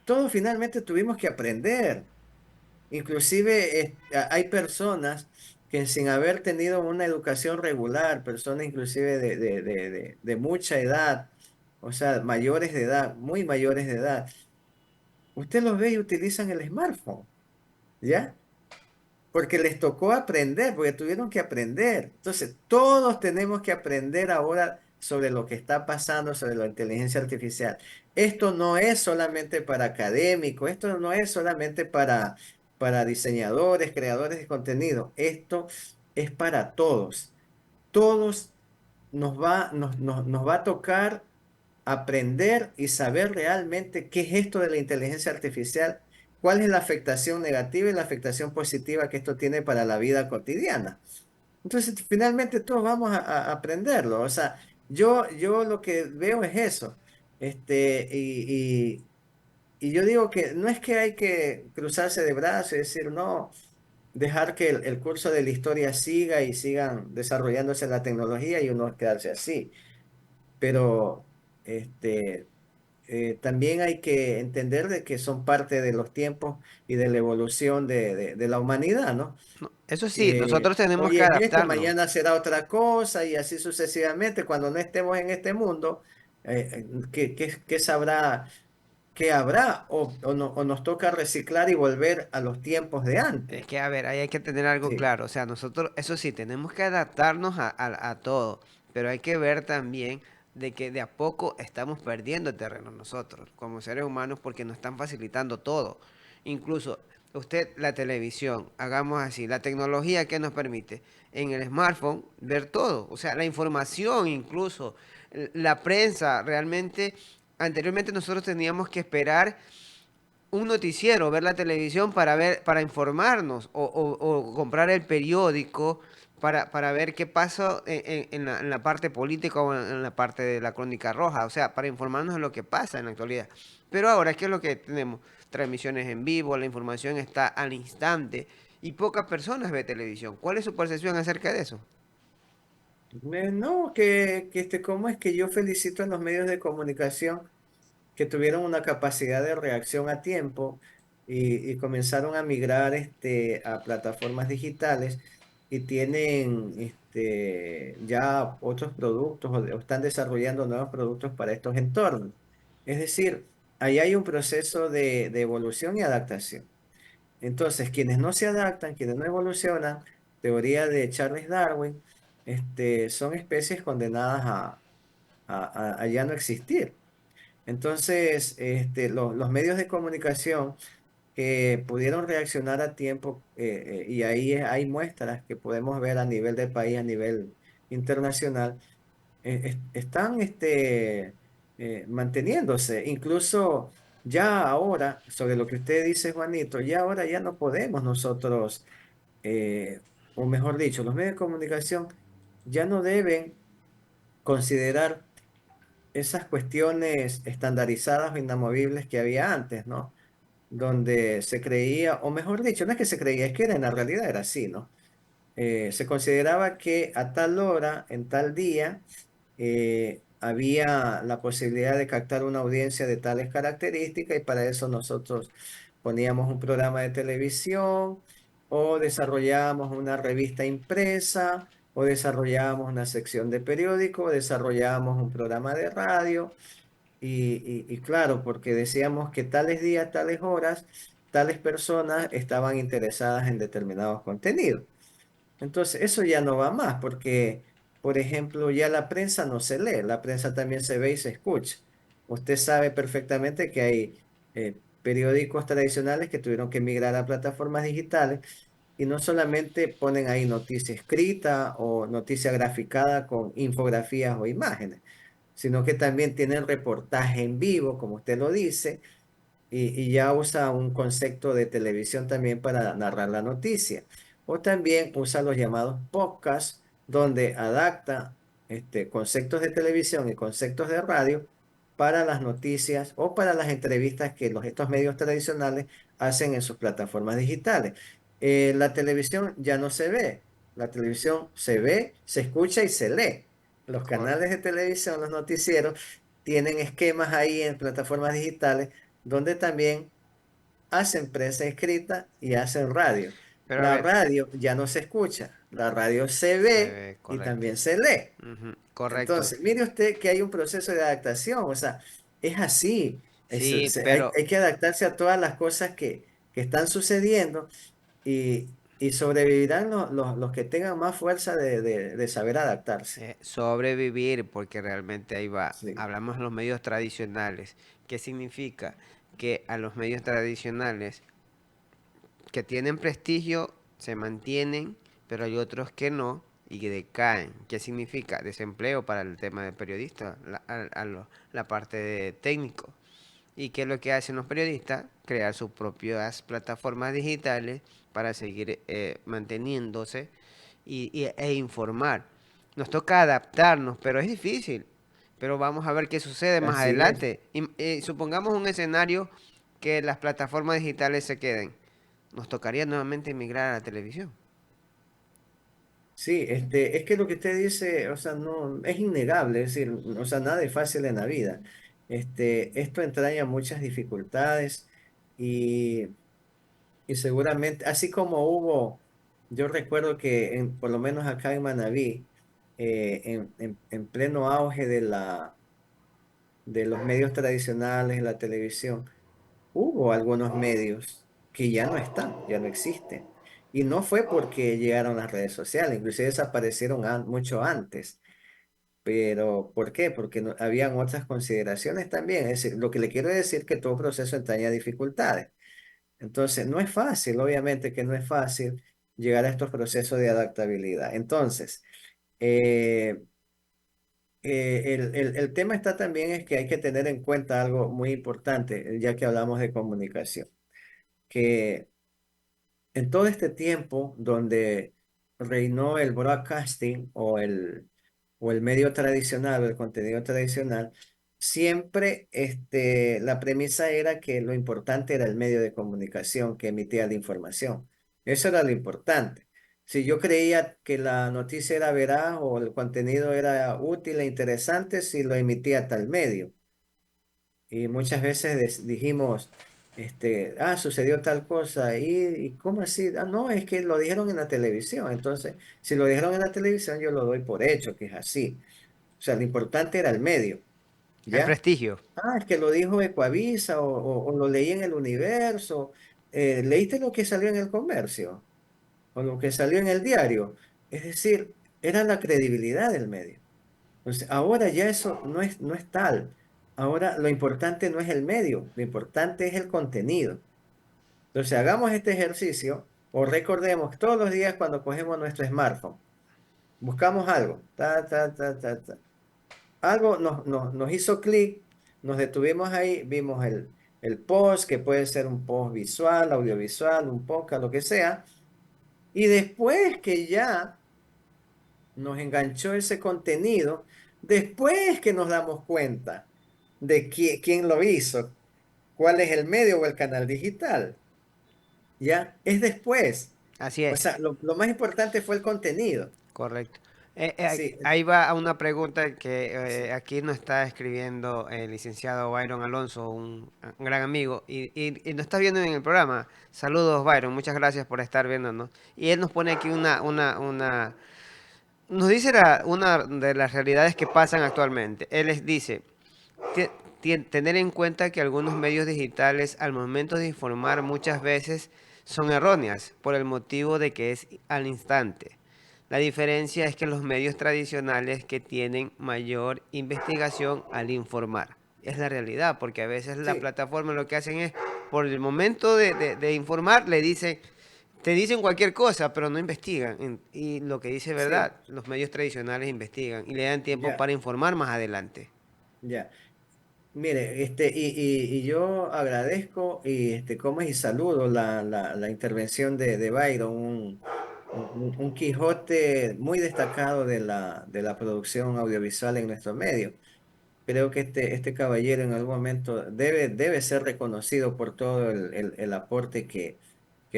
todos finalmente tuvimos que aprender. Inclusive hay personas que sin haber tenido una educación regular, personas inclusive de mucha edad, o sea, mayores de edad, muy mayores de edad, usted los ve y utilizan el smartphone, ¿ya? Porque les tocó aprender, porque tuvieron que aprender. Entonces, todos tenemos que aprender ahora sobre lo que está pasando, sobre la inteligencia artificial. Esto no es solamente para académicos, esto no es solamente para diseñadores, creadores de contenido, esto es para todos. Todos nos va a tocar aprender y saber realmente qué es esto de la inteligencia artificial, cuál es la afectación negativa y la afectación positiva que esto tiene para la vida cotidiana. Entonces, finalmente todos vamos a aprenderlo. O sea, yo lo que veo es eso. Este, y yo digo que no es que hay que cruzarse de brazos y decir, no, dejar que el curso de la historia siga y sigan desarrollándose la tecnología y uno quedarse así. Pero este, también hay que entender de que son parte de los tiempos y de la evolución de la humanidad, ¿no? No, eso sí, nosotros tenemos Hoy que es esto, adaptarnos. mañana será otra cosa y así sucesivamente. Cuando no estemos en este mundo, ¿qué sabrá, qué habrá? O nos toca reciclar y volver a los tiempos de Es antes. que, a ver, ahí hay que tener algo Sí. claro. O sea, nosotros, eso sí, tenemos que adaptarnos a todo, pero hay que ver también de que de a poco estamos perdiendo terreno nosotros, como seres humanos, porque nos están facilitando todo. Incluso usted, la televisión, hagamos así, la tecnología que nos permite en el smartphone ver todo. O sea, la información incluso, la prensa, realmente, anteriormente nosotros teníamos que esperar un noticiero, ver la televisión para ver, para informarnos, o comprar el periódico para ver qué pasa en la parte política o en la parte de la crónica roja, o sea, para informarnos de lo que pasa en la actualidad. Pero ahora, ¿qué es lo que tenemos? Transmisiones en vivo, la información está al instante y pocas personas ven televisión. ¿Cuál es su percepción acerca de eso? No, ¿cómo es que yo felicito a los medios de comunicación que tuvieron una capacidad de reacción a tiempo y comenzaron a migrar a plataformas digitales y tienen ya otros productos o están desarrollando nuevos productos para estos entornos? Es decir, ahí hay un proceso de evolución y adaptación. Entonces, quienes no se adaptan, quienes no evolucionan, teoría de Charles Darwin, son especies condenadas a ya no existir. Entonces, los medios de comunicación que pudieron reaccionar a tiempo, y ahí hay muestras que podemos ver a nivel de país, a nivel internacional, están manteniéndose. Incluso ya ahora, sobre lo que usted dice, Juanito, ya ahora ya no podemos nosotros, eh, o mejor dicho, los medios de comunicación ya no deben considerar esas cuestiones estandarizadas o inamovibles que había antes, ¿no? Donde se creía, o mejor dicho, no es que se creía, es que era, en la realidad era así, ¿no? Se consideraba que a tal hora, en tal día, había la posibilidad de captar una audiencia de tales características y para eso nosotros poníamos un programa de televisión o desarrollábamos una revista impresa o desarrollábamos una sección de periódico o desarrollábamos un programa de radio y claro, porque decíamos que tales días, tales horas, tales personas estaban interesadas en determinados contenidos. Entonces, eso ya no va más porque, por ejemplo, ya la prensa no se lee, la prensa también se ve y se escucha. Usted sabe perfectamente que hay periódicos tradicionales que tuvieron que migrar a plataformas digitales y no solamente ponen ahí noticia escrita o noticia graficada con infografías o imágenes, sino que también tienen reportaje en vivo, como usted lo dice, y ya usa un concepto de televisión también para narrar la noticia. O también usa los llamados podcasts, donde adapta conceptos de televisión y conceptos de radio para las noticias o para las entrevistas que estos medios tradicionales hacen en sus plataformas digitales. La televisión ya no se ve, la televisión se ve, se escucha y se lee. Los canales de televisión, los noticieros, tienen esquemas ahí en plataformas digitales donde también hacen prensa escrita y hacen radio. Pero a La ver, radio ya no se escucha, la radio se se ve ve y correcto. también se lee. Ujú, correcto. Entonces, mire usted que hay un proceso de adaptación, o sea, es así. Sí, Hay, pero hay que adaptarse a todas las cosas que están sucediendo y sobrevivirán los que tengan más fuerza de saber adaptarse. sobrevivir, porque realmente ahí va. Sí, Hablamos de los medios tradicionales. ¿Qué significa? Que a los medios tradicionales que tienen prestigio se mantienen, pero hay otros que no y que decaen. ¿Qué significa? Desempleo para el tema de periodista, la parte de técnico. ¿Y qué es lo que hacen los periodistas? Crear sus propias plataformas digitales para seguir manteniéndose e informar. Nos toca adaptarnos, pero es difícil. Pero vamos a ver qué sucede más así es. adelante. Supongamos un escenario que las plataformas digitales se queden. Nos tocaría nuevamente emigrar a la televisión. Sí, es que lo que usted dice, o sea, no, es innegable, es decir, o sea, nada es fácil en la vida. Esto entraña muchas dificultades y, y seguramente, así como hubo, yo recuerdo que por lo menos acá en Manabí, en pleno auge de los medios tradicionales, la televisión, hubo algunos medios que ya no están, ya no existen. Y no fue porque llegaron las redes sociales, inclusive desaparecieron mucho antes. Pero, ¿por qué? Porque habían otras consideraciones también. Es decir, lo que le quiero decir es que todo proceso entraña dificultades. Entonces, no es fácil, obviamente que no es fácil llegar a estos procesos de adaptabilidad. Entonces, eh, el tema está también es que hay que tener en cuenta algo muy importante, ya que hablamos de comunicación, que en todo este tiempo donde reinó el broadcasting o el medio tradicional o el contenido tradicional, siempre la premisa era que lo importante era el medio de comunicación que emitía la información. Eso era lo importante. Si yo creía que la noticia era veraz o el contenido era útil e interesante, si lo emitía tal medio. Y muchas veces dijimos, sucedió tal cosa, y ¿cómo así? Ah, no, es que lo dijeron en la televisión. Entonces, si lo dijeron en la televisión, yo lo doy por hecho que es así. O sea, lo importante era el medio, El ¿ya? prestigio. Ah, es que lo dijo Ecuavisa o lo leí en el Universo. ¿Leíste lo que salió en el Comercio? O lo que salió en el diario. Es decir, era la credibilidad del medio. Entonces, ahora ya eso no es tal. Ahora lo importante no es el medio, lo importante es el contenido. Entonces, hagamos este ejercicio o recordemos que todos los días cuando cogemos nuestro smartphone, buscamos algo, algo nos hizo clic, nos detuvimos ahí, vimos el post, que puede ser un post visual, audiovisual, un podcast, lo que sea, y después que ya nos enganchó ese contenido, después que nos damos cuenta de quién lo hizo, cuál es el medio o el canal digital, ¿ya? Es después. Así O es. sea, lo más importante fue el contenido. Correcto. Sí, Ahí va a una pregunta que sí. aquí nos está escribiendo el licenciado Byron Alonso, un gran amigo, y nos está viendo en el programa. Saludos, Byron, muchas gracias por estar viéndonos. Y él nos pone aquí nos dice una de las realidades que pasan actualmente. Él les dice, "Tie- tener en cuenta que algunos medios digitales al momento de informar muchas veces son erróneas por el motivo de que es al instante. La diferencia es que los medios tradicionales que tienen mayor investigación al informar. Es la realidad, porque a veces la Sí, plataforma lo que hacen es, por el momento de informar, te dicen cualquier cosa, pero no investigan. Y lo que dice es verdad, sí, los medios tradicionales investigan y le dan tiempo ya, para informar más adelante. ya. Mire, y yo agradezco ¿cómo es? Y saludo la intervención de Byron, un Quijote muy destacado de la producción audiovisual en nuestro medio. Creo que este caballero en algún momento debe ser reconocido por todo el aporte que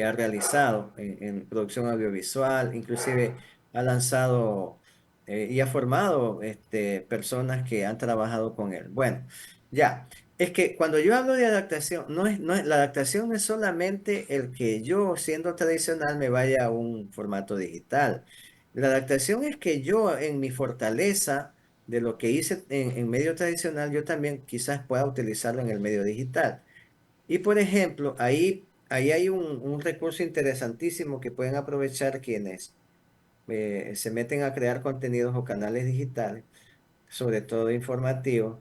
ha realizado en producción audiovisual, inclusive ha lanzado y ha formado personas que han trabajado con él. Bueno, ya. Es que cuando yo hablo de adaptación, la adaptación no es solamente el que yo, siendo tradicional, me vaya a un formato digital. La adaptación es que yo, en mi fortaleza de lo que hice en medio tradicional, yo también quizás pueda utilizarlo en el medio digital. Y por ejemplo, ahí hay un recurso interesantísimo que pueden aprovechar quienes se meten a crear contenidos o canales digitales, sobre todo informativos.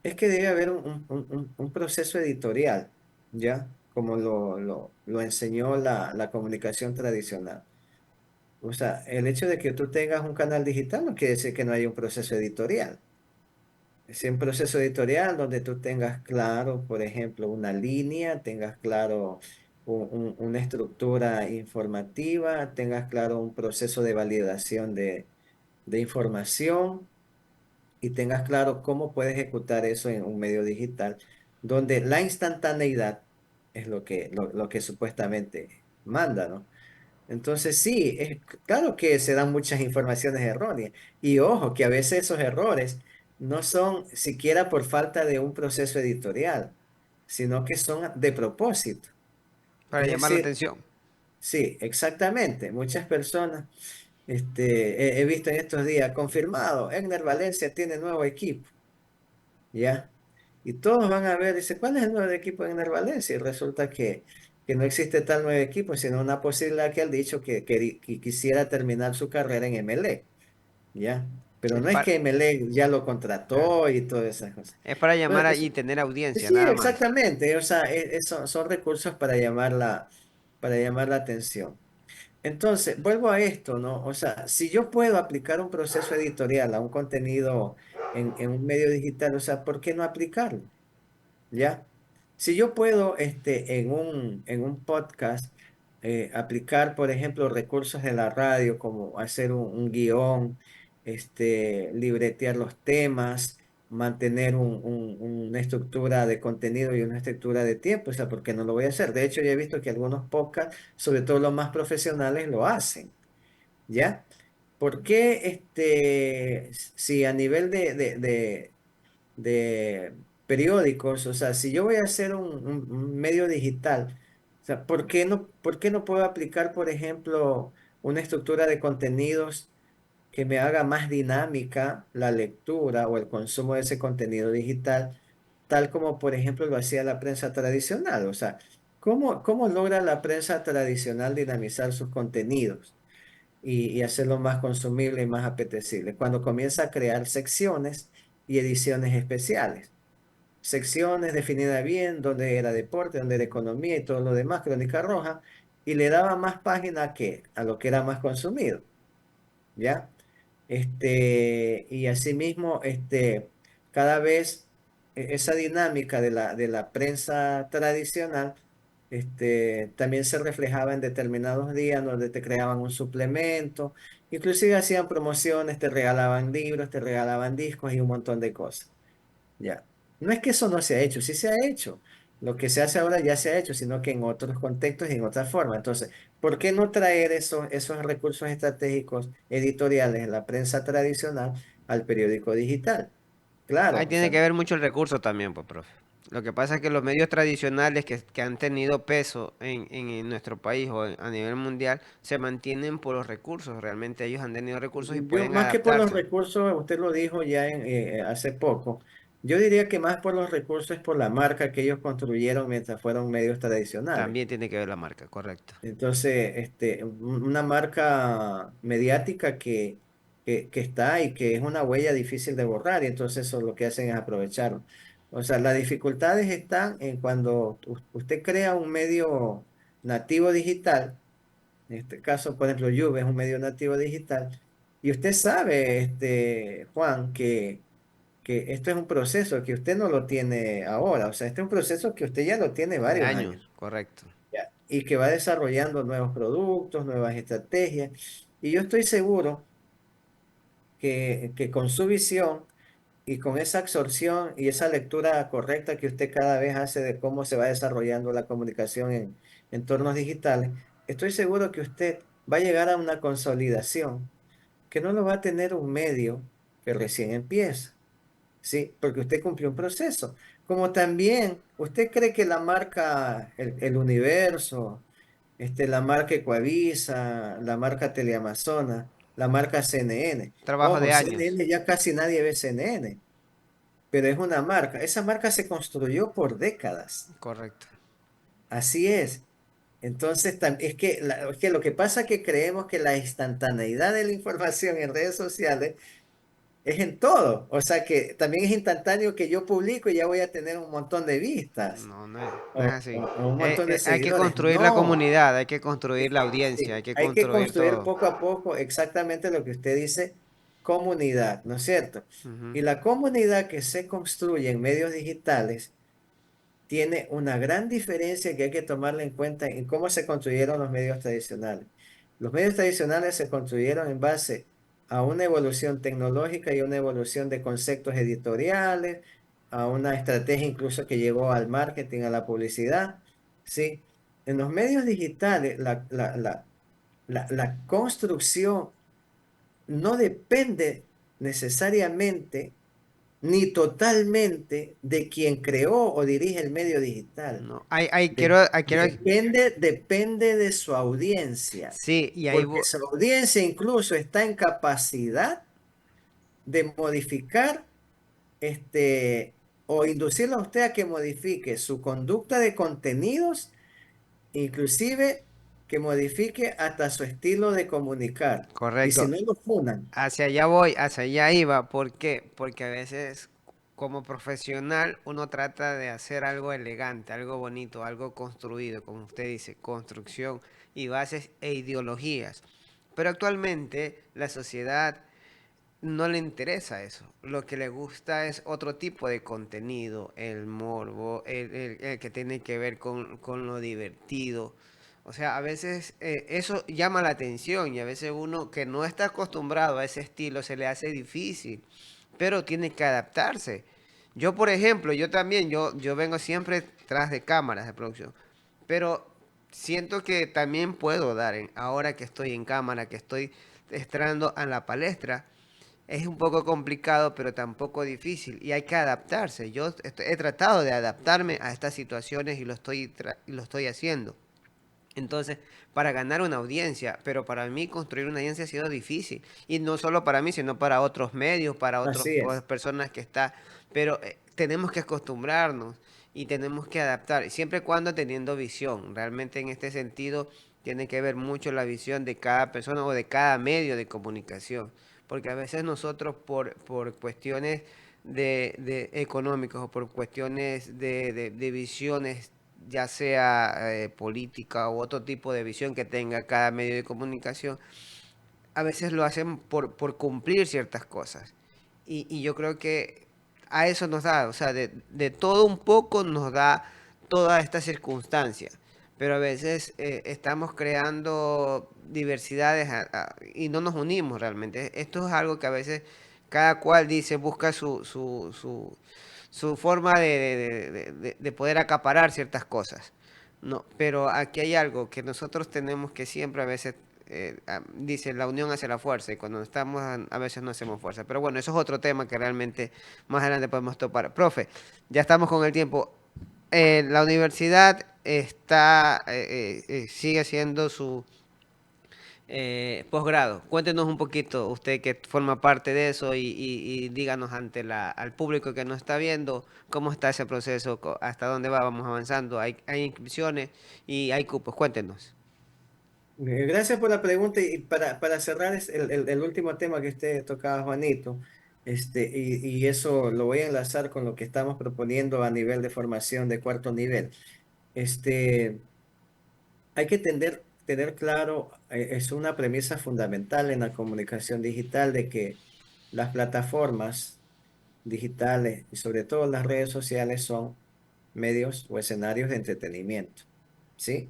Es que debe haber un proceso editorial, ¿ya? Como lo enseñó la comunicación tradicional. O sea, el hecho de que tú tengas un canal digital no quiere decir que no haya un proceso editorial. Es un proceso editorial donde tú tengas claro, por ejemplo, una línea, tengas claro una estructura informativa, tengas claro un proceso de validación de información y tengas claro cómo puedes ejecutar eso en un medio digital, donde la instantaneidad es lo que supuestamente manda, ¿no? Entonces sí, es claro que se dan muchas informaciones erróneas. Y ojo, que a veces esos errores no son siquiera por falta de un proceso editorial, sino que son de propósito. Para Es llamar la decir, atención. sí, exactamente. Muchas personas, he visto en estos días, confirmado, Egner Valencia tiene nuevo equipo. ¿Ya? Y todos van a ver, dice, ¿cuál es el nuevo equipo en el Valencia? Y resulta que no existe tal nuevo equipo, sino una posibilidad que él dicho que quisiera terminar su carrera en MLE, ¿ya? Pero Es no es para, que MLE ya lo claro. contrató y todas esas cosas. Es para llamar Entonces, y tener audiencia, sí, nada más. exactamente, o sea, son recursos para llamar la atención. Entonces, vuelvo a esto, ¿no? O sea, si yo puedo aplicar un proceso editorial a un contenido en un medio digital, o sea, ¿por qué no aplicarlo? ¿Ya? Si yo puedo en un podcast aplicar, por ejemplo, recursos de la radio, como hacer un guión, libretear los temas, mantener una estructura de contenido y una estructura de tiempo, o sea, ¿por qué no lo voy a hacer? De hecho, ya he visto que algunos podcasts, sobre todo los más profesionales, lo hacen, ¿ya? ¿Por qué si a nivel de periódicos, o sea, si yo voy a hacer un medio digital, o sea, por qué no puedo aplicar, por ejemplo, una estructura de contenidos que me haga más dinámica la lectura o el consumo de ese contenido digital, tal como, por ejemplo, lo hacía la prensa tradicional? O sea, ¿cómo logra la prensa tradicional dinamizar sus contenidos? Y hacerlo más consumible y más apetecible, cuando comienza a crear secciones y ediciones especiales. Secciones definidas bien, donde era deporte, donde era economía y todo lo demás, crónica roja, y le daba más página a lo que era más consumido, ¿ya? Y asimismo, cada vez esa dinámica de la prensa tradicional, también se reflejaba en determinados días donde te creaban un suplemento, inclusive hacían promociones, te regalaban libros, te regalaban discos y un montón de cosas. Ya. No es que eso no se ha hecho, sí se ha hecho. Lo que se hace ahora ya se ha hecho, sino que en otros contextos y en otra forma. Entonces, ¿por qué no traer esos recursos estratégicos editoriales en la prensa tradicional al periódico digital? Ahí Claro, o tiene sea, que ver mucho el recurso también, pues, profe. Lo que pasa es que los medios tradicionales que han tenido peso en nuestro país o a nivel mundial se mantienen por los recursos. Realmente ellos han tenido recursos y yo pueden más que por los adaptarse. recursos, usted lo dijo ya hace poco, yo diría que más por los recursos es por la marca que ellos construyeron mientras fueron medios tradicionales. También tiene que ver la marca, correcto. Entonces, una marca mediática que está y que es una huella difícil de borrar, y entonces eso lo que hacen es aprovecharlo. O sea, las dificultades están en cuando usted crea un medio nativo digital, en este caso, por ejemplo, Juve es un medio nativo digital, y usted sabe, Juan, que esto es un proceso que usted no lo tiene ahora, o sea, este es un proceso que usted ya lo tiene De varios años. años, correcto. ¿Ya? Y que va desarrollando nuevos productos, nuevas estrategias. Y yo estoy seguro que con su visión y con esa absorción y esa lectura correcta que usted cada vez hace de cómo se va desarrollando la comunicación en entornos digitales, estoy seguro que usted va a llegar a una consolidación que no lo va a tener un medio que recién empieza. Sí, porque usted cumplió un proceso. como también, ¿usted cree que la marca El Universo, la marca Ecuavisa, la marca Teleamazona, la marca CNN? Trabajo Ojo, de años. CNN ya casi nadie ve CNN, pero es una marca. Esa marca se construyó por décadas. Correcto. Así es. Entonces, es que lo que pasa es que creemos que la instantaneidad de la información en redes sociales es en todo. O sea que también es instantáneo que yo publico y ya voy a tener un montón de vistas No, no es así. o un montón de Hay que seguidores. construir la No, comunidad, hay que construir la audiencia, hay sí, que hay que construir construir todo. poco a poco exactamente lo que usted dice, comunidad, ¿no es cierto? Ujú. Y la comunidad que se construye en medios digitales tiene una gran diferencia que hay que tomarla en cuenta en cómo se construyeron los medios tradicionales. Los medios tradicionales se construyeron en base a una evolución tecnológica y una evolución de conceptos editoriales, a una estrategia incluso que llevó al marketing, a la publicidad, ¿sí? En los medios digitales, la construcción no depende necesariamente ni totalmente de quien creó o dirige el medio digital. No, Depende de su audiencia, sí, y ahí, porque su audiencia incluso está en capacidad de modificar o inducirlo a usted a que modifique su conducta de contenidos, inclusive que modifique hasta su estilo de comunicar. Y si correcto. no lo funan, Hacia allá voy, hacia allá iba. ¿Por qué? Porque a veces como profesional uno trata de hacer algo elegante, algo bonito, algo construido, como usted dice, construcción y bases e ideologías. Pero actualmente la sociedad no le interesa eso. Lo que le gusta es otro tipo de contenido, el morbo, el que tiene que ver con lo divertido. O sea, a veces eso llama la atención y a veces uno que no está acostumbrado a ese estilo se le hace difícil, pero tiene que adaptarse. Yo, por ejemplo, yo también, yo vengo siempre tras de cámaras de producción, pero siento que también puedo dar, ahora que estoy en cámara, que estoy entrando a la palestra, es un poco complicado, pero tampoco difícil y hay que adaptarse. Yo he tratado de adaptarme a estas situaciones y lo estoy haciendo. Entonces, para ganar una audiencia, pero para mí construir una audiencia ha sido difícil. Y no solo para mí, sino para otros medios, para otras así es. personas que están. Pero tenemos que acostumbrarnos y tenemos que adaptar, siempre y cuando teniendo visión. Realmente en este sentido tiene que ver mucho la visión de cada persona o de cada medio de comunicación. Porque a veces nosotros por cuestiones de económicos o por cuestiones de visiones ya sea política u otro tipo de visión que tenga cada medio de comunicación, a veces lo hacen por cumplir ciertas cosas. Y yo creo que a eso nos da, o sea, de todo un poco nos da toda esta circunstancia. Pero a veces estamos creando diversidades y no nos unimos realmente. Esto es algo que a veces cada cual dice, busca su forma de poder acaparar ciertas cosas. No, pero aquí hay algo que nosotros tenemos que siempre a veces, dice, la unión hace la fuerza y cuando estamos a veces no hacemos fuerza. Pero bueno, eso es otro tema que realmente más adelante podemos topar. Profe, ya estamos con el tiempo. La universidad sigue siendo su posgrado. Cuéntenos un poquito, usted que forma parte de eso y díganos ante al público que nos está viendo cómo está ese proceso, hasta dónde va, vamos avanzando. Hay inscripciones y hay cupos. Cuéntenos. Gracias por la pregunta y para cerrar el último tema que usted tocaba, Juanito, y eso lo voy a enlazar con lo que estamos proponiendo a nivel de formación de cuarto nivel. Este, hay que tener claro, es una premisa fundamental en la comunicación digital de que las plataformas digitales y sobre todo las redes sociales son medios o escenarios de entretenimiento, ¿sí?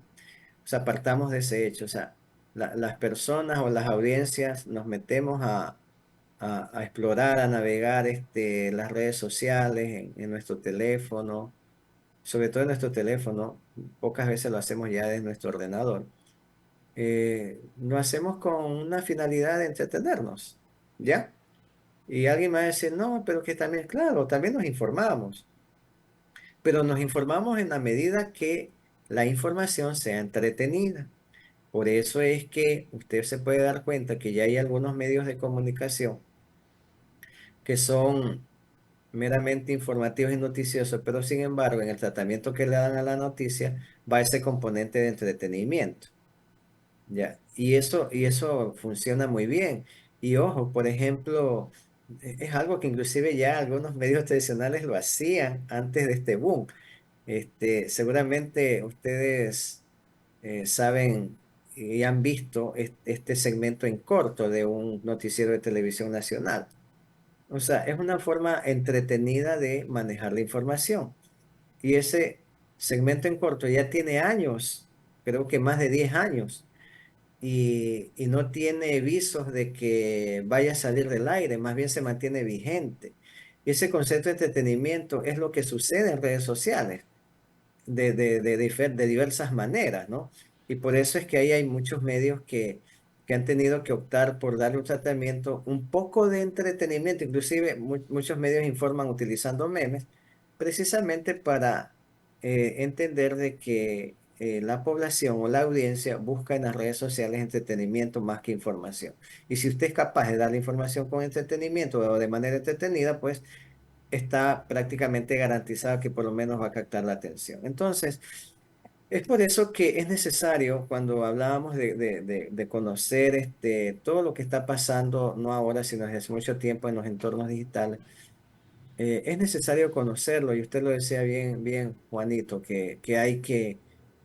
O sea, partamos de ese hecho. O sea, las personas o las audiencias nos metemos a explorar, a navegar las redes sociales en nuestro teléfono, sobre todo en nuestro teléfono. Pocas veces lo hacemos ya desde nuestro ordenador. Lo hacemos con una finalidad de entretenernos, ¿ya? Y alguien me va a decir, no, pero que también, claro, también nos informamos. pero nos informamos en la medida que la información sea entretenida. Por eso es que usted se puede dar cuenta que ya hay algunos medios de comunicación que son meramente informativos y noticiosos, pero sin embargo, en el tratamiento que le dan a la noticia va ese componente de entretenimiento. Ya, y eso funciona muy bien. Y ojo, por ejemplo, es algo que inclusive ya algunos medios tradicionales lo hacían antes de este boom. Seguramente ustedes saben y han visto este segmento en corto de un noticiero de televisión nacional. O sea, es una forma entretenida de manejar la información. Y ese segmento en corto ya tiene años, creo que más de 10 años, y no tiene visos de que vaya a salir del aire, más bien se mantiene vigente. Y ese concepto de entretenimiento es lo que sucede en redes sociales de diversas maneras, ¿no? Y por eso es que ahí hay muchos medios que han tenido que optar por darle un tratamiento, un poco de entretenimiento, inclusive muchos medios informan utilizando memes, precisamente para entender de que la población o la audiencia busca en las redes sociales entretenimiento más que información. Y si usted es capaz de darle información con entretenimiento o de manera entretenida, pues está prácticamente garantizado que por lo menos va a captar la atención. Entonces, es por eso que es necesario, cuando hablábamos de conocer todo lo que está pasando, no ahora, sino desde hace mucho tiempo en los entornos digitales, es necesario conocerlo, y usted lo decía bien, bien, Juanito, que hay que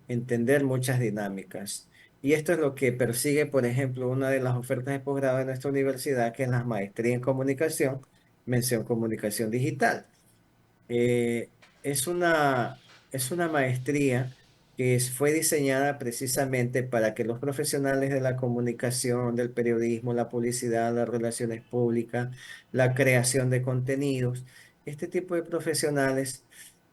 entender muchas dinámicas. Y esto es lo que persigue, por ejemplo, una de las ofertas de posgrado de nuestra universidad, que es la maestría en comunicación, mención comunicación digital. Eh, es es una maestría que fue diseñada precisamente para que los profesionales de la comunicación, del periodismo, la publicidad, las relaciones públicas, la creación de contenidos, este tipo de profesionales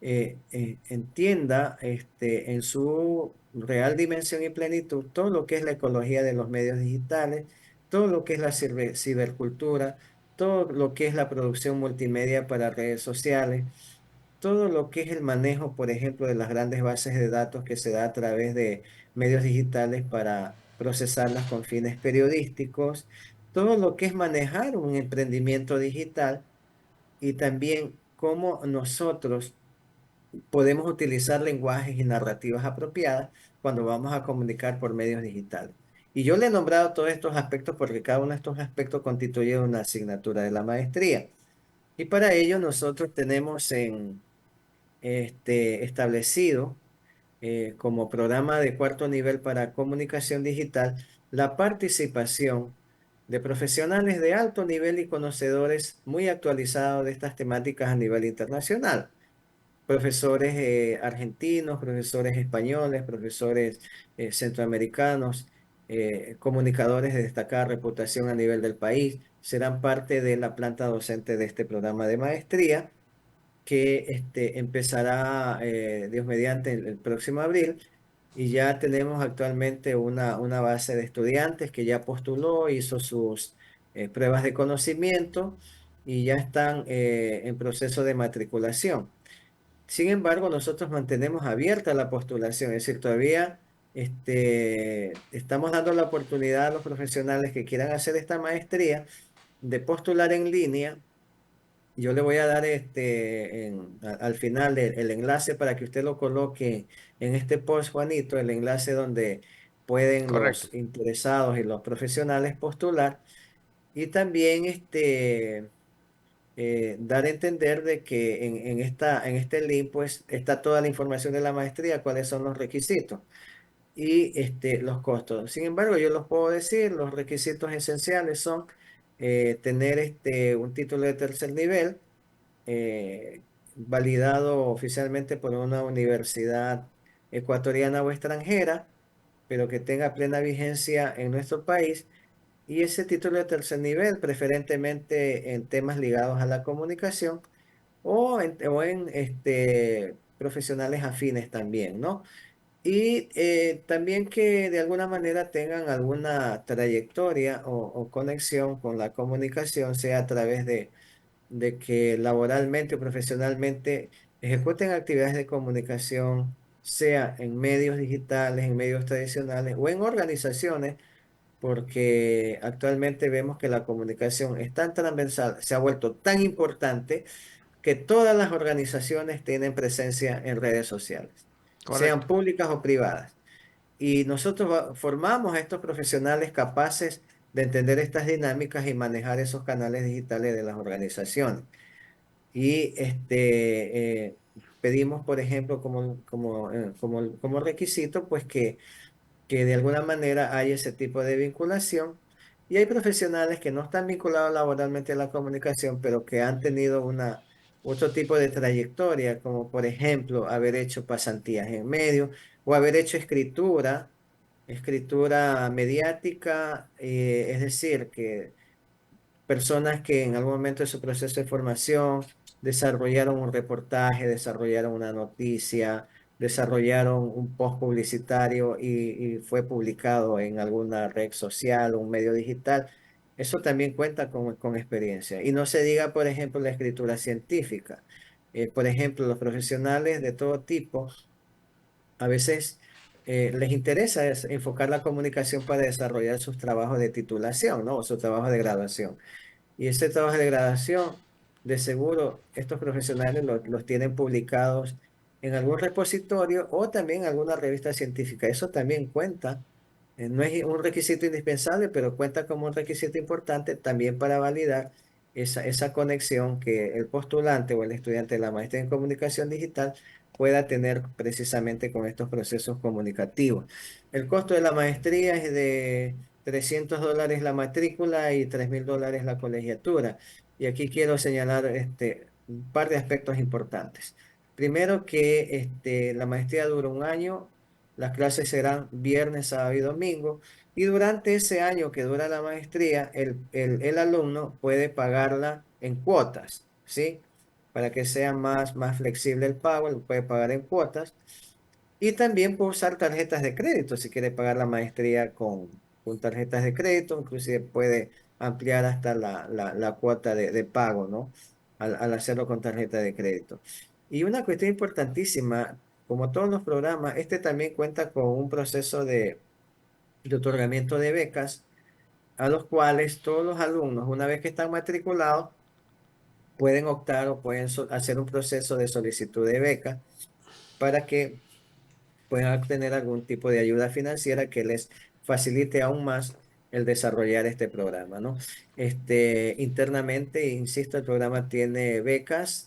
entienda en su real dimensión y plenitud todo lo que es la ecología de los medios digitales, todo lo que es la cibercultura, todo lo que es la producción multimedia para redes sociales, todo lo que es el manejo, por ejemplo, de las grandes bases de datos que se da a través de medios digitales para procesarlas con fines periodísticos, todo lo que es manejar un emprendimiento digital, y también cómo nosotros podemos utilizar lenguajes y narrativas apropiadas cuando vamos a comunicar por medios digitales. Y yo le he nombrado todos estos aspectos porque cada uno de estos aspectos constituye una asignatura de la maestría. Y para ello nosotros tenemos establecido como programa de cuarto nivel para comunicación digital la participación de profesionales de alto nivel y conocedores muy actualizados de estas temáticas a nivel internacional. Profesores argentinos, profesores españoles, profesores centroamericanos, comunicadores de destacada reputación a nivel del país, serán parte de la planta docente de este programa de maestría, que empezará, Dios mediante, el próximo abril. Y ya tenemos actualmente una base de estudiantes que ya postuló, hizo sus pruebas de conocimiento y ya están en proceso de matriculación. Sin embargo, nosotros mantenemos abierta la postulación, es decir, todavía estamos dando la oportunidad a los profesionales que quieran hacer esta maestría de postular en línea. Yo le voy a dar al final el enlace para que usted lo coloque en este post, Juanito, el enlace donde pueden Correcto. los interesados y los profesionales postular, y también dar a entender de que en este link pues está toda la información de la maestría, cuáles son los requisitos y los costos. Sin embargo, yo los puedo decir, los requisitos esenciales son tener un título de tercer nivel validado oficialmente por una universidad ecuatoriana o extranjera, pero que tenga plena vigencia en nuestro país. Y ese título de tercer nivel, preferentemente en temas ligados a la comunicación o en profesionales afines también, ¿no? Y también que de alguna manera tengan alguna trayectoria o conexión con la comunicación, sea a través de que laboralmente o profesionalmente ejecuten actividades de comunicación, sea en medios digitales, en medios tradicionales o en organizaciones, porque actualmente vemos que la comunicación es tan transversal, se ha vuelto tan importante que todas las organizaciones tienen presencia en redes sociales, sean Correcto. públicas o privadas. Y nosotros formamos a estos profesionales capaces de entender estas dinámicas y manejar esos canales digitales de las organizaciones. Y pedimos, por ejemplo, como requisito, pues que de alguna manera hay ese tipo de vinculación. Y hay profesionales que no están vinculados laboralmente a la comunicación, pero que han tenido otro tipo de trayectoria, como por ejemplo haber hecho pasantías en medios o haber hecho escritura mediática, es decir, que personas que en algún momento de su proceso de formación desarrollaron un reportaje, desarrollaron una noticia, desarrollaron un post publicitario y fue publicado en alguna red social o un medio digital. Eso también cuenta con experiencia. Y no se diga, por ejemplo, la escritura científica. Por ejemplo, los profesionales de todo tipo a veces les interesa enfocar la comunicación para desarrollar sus trabajos de titulación, ¿no? O su trabajo de graduación. Y ese trabajo de gradación, de seguro, estos profesionales los tienen publicados en algún repositorio o también en alguna revista científica. Eso también cuenta. No es un requisito indispensable, pero cuenta como un requisito importante también para validar esa conexión que el postulante o el estudiante de la maestría en comunicación digital pueda tener precisamente con estos procesos comunicativos. El costo de la maestría es de $300 la matrícula y $3.000 la colegiatura. Y aquí quiero señalar un par de aspectos importantes. Primero que la maestría dura un año, las clases serán viernes, sábado y domingo. Y durante ese año que dura la maestría, el alumno puede pagarla en cuotas, ¿sí? Para que sea más flexible el pago, lo puede pagar en cuotas. Y también puede usar tarjetas de crédito si quiere pagar la maestría con tarjetas de crédito, inclusive puede ampliar hasta la cuota de pago, ¿no? Al hacerlo con tarjeta de crédito. Y una cuestión importantísima, como todos los programas, este también cuenta con un proceso de otorgamiento de becas, a los cuales todos los alumnos, una vez que están matriculados, pueden optar o pueden hacer un proceso de solicitud de beca para que puedan obtener algún tipo de ayuda financiera que les facilite aún más el desarrollar este programa, ¿no? Internamente, insisto, el programa tiene becas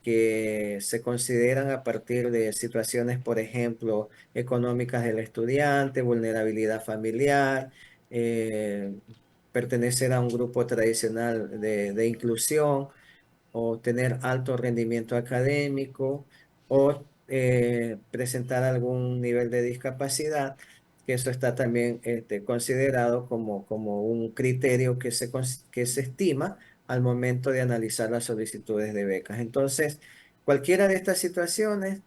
que se consideran a partir de situaciones, por ejemplo, económicas del estudiante, vulnerabilidad familiar, eh, pertenecer a un grupo tradicional de inclusión o tener alto rendimiento académico o presentar algún nivel de discapacidad, que eso está también considerado como un criterio que se estima al momento de analizar las solicitudes de becas. Entonces, cualquiera de estas situaciones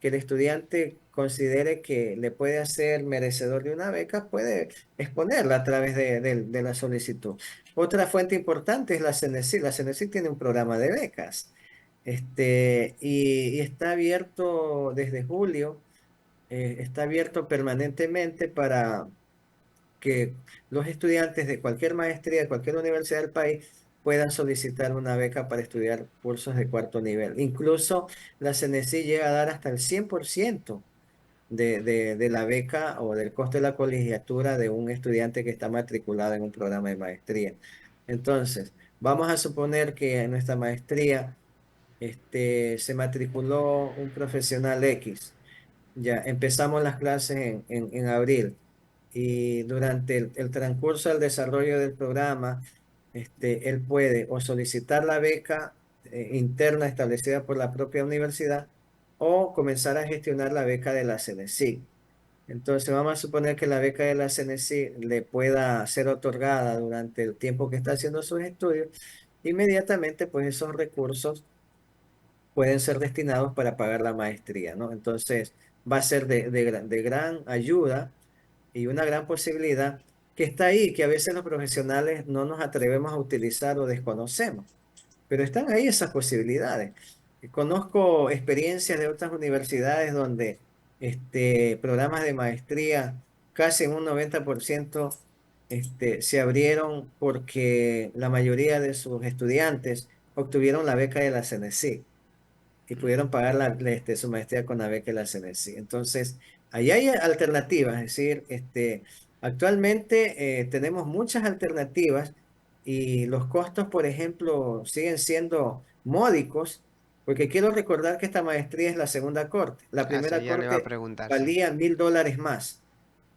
que el estudiante considere que le puede hacer merecedor de una beca, puede exponerla a través de la solicitud. Otra fuente importante es la CNESIC. La CNESIC tiene un programa de becas. Y está abierto desde julio, está abierto permanentemente para que los estudiantes de cualquier maestría, de cualquier universidad del país, puedan solicitar una beca para estudiar cursos de cuarto nivel. Incluso la CNESIC llega a dar hasta el 100% de la beca o del costo de la colegiatura de un estudiante que está matriculado en un programa de maestría. Entonces, vamos a suponer que en nuestra maestría se matriculó un profesional X. Ya empezamos las clases en abril y durante el transcurso del desarrollo del programa, él puede o solicitar la beca interna establecida por la propia universidad o comenzar a gestionar la beca de la CNESIC. Entonces, vamos a suponer que la beca de la CNESIC le pueda ser otorgada durante el tiempo que está haciendo sus estudios. Inmediatamente, pues esos recursos pueden ser destinados para pagar la maestría, ¿no? Entonces, va a ser de gran ayuda y una gran posibilidad que está ahí, que a veces los profesionales no nos atrevemos a utilizar o desconocemos, pero están ahí esas posibilidades. Conozco experiencias de otras universidades donde programas de maestría casi en un 90% se abrieron porque la mayoría de sus estudiantes obtuvieron la beca de la CNC y pudieron pagar su maestría con la beca de la CNC. Entonces, ahí hay alternativas, es decir, actualmente tenemos muchas alternativas y los costos, por ejemplo, siguen siendo módicos, porque quiero recordar que esta maestría es la segunda corte. La Eso primera ya le va a corte preguntar, sí. valía $1.000 más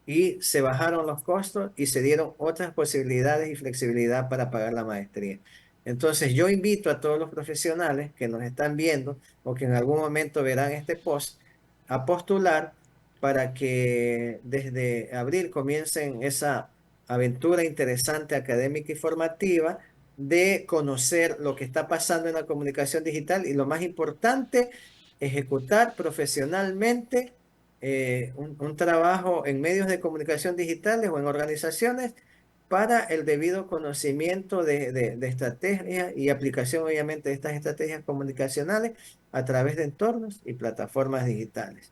y se bajaron los costos y se dieron otras posibilidades y flexibilidad para pagar la maestría. Entonces, yo invito a todos los profesionales que nos están viendo o que en algún momento verán este post a postular para que desde abril comiencen esa aventura interesante académica y formativa de conocer lo que está pasando en la comunicación digital y lo más importante, ejecutar profesionalmente un trabajo en medios de comunicación digitales o en organizaciones para el debido conocimiento de estrategias y aplicación, obviamente, de estas estrategias comunicacionales a través de entornos y plataformas digitales.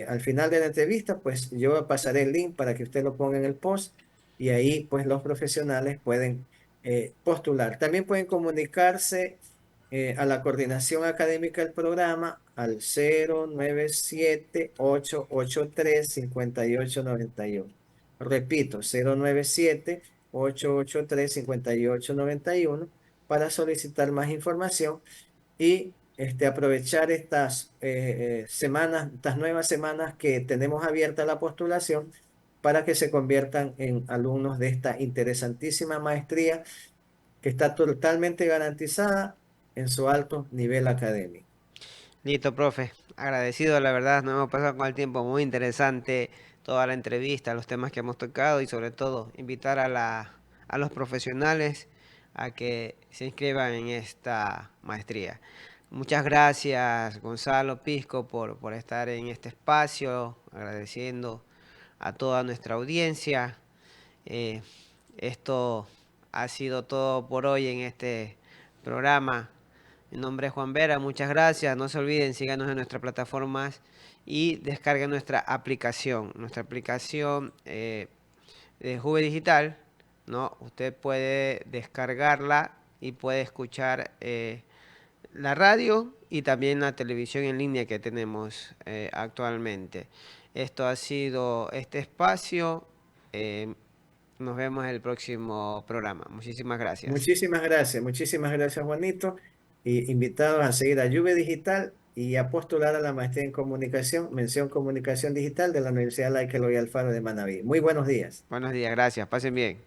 Al final de la entrevista, pues yo pasaré el link para que usted lo ponga en el post y ahí, pues los profesionales pueden postular. También pueden comunicarse a la coordinación académica del programa al 097-883-5891. Repito, 097-883-5891 para solicitar más información y aprovechar estas semanas, estas nuevas semanas que tenemos abierta la postulación para que se conviertan en alumnos de esta interesantísima maestría que está totalmente garantizada en su alto nivel académico. Listo, profe. Agradecido, la verdad, nos hemos pasado con el tiempo muy interesante, toda la entrevista, los temas que hemos tocado y sobre todo invitar a los profesionales a que se inscriban en esta maestría. Muchas gracias, Gonzalo Pisco, por estar en este espacio, agradeciendo a toda nuestra audiencia. Eh, Esto ha sido todo por hoy en este programa. Mi nombre es Juan Vera, muchas gracias. No se olviden, síganos en nuestras plataformas y descarguen nuestra aplicación. Nuestra aplicación de Juve Digital, ¿no? Usted puede descargarla y puede escuchar la radio y también la televisión en línea que tenemos actualmente. Esto ha sido este espacio. eh, Nos vemos en el próximo programa. Muchísimas gracias. Muchísimas gracias Juanito. Y invitados a seguir a Juve Digital y a postular a la maestría en comunicación, mención comunicación digital de la Universidad Laica Eloy Alfaro de Manabí. Muy buenos días. Buenos días, gracias. Pasen bien.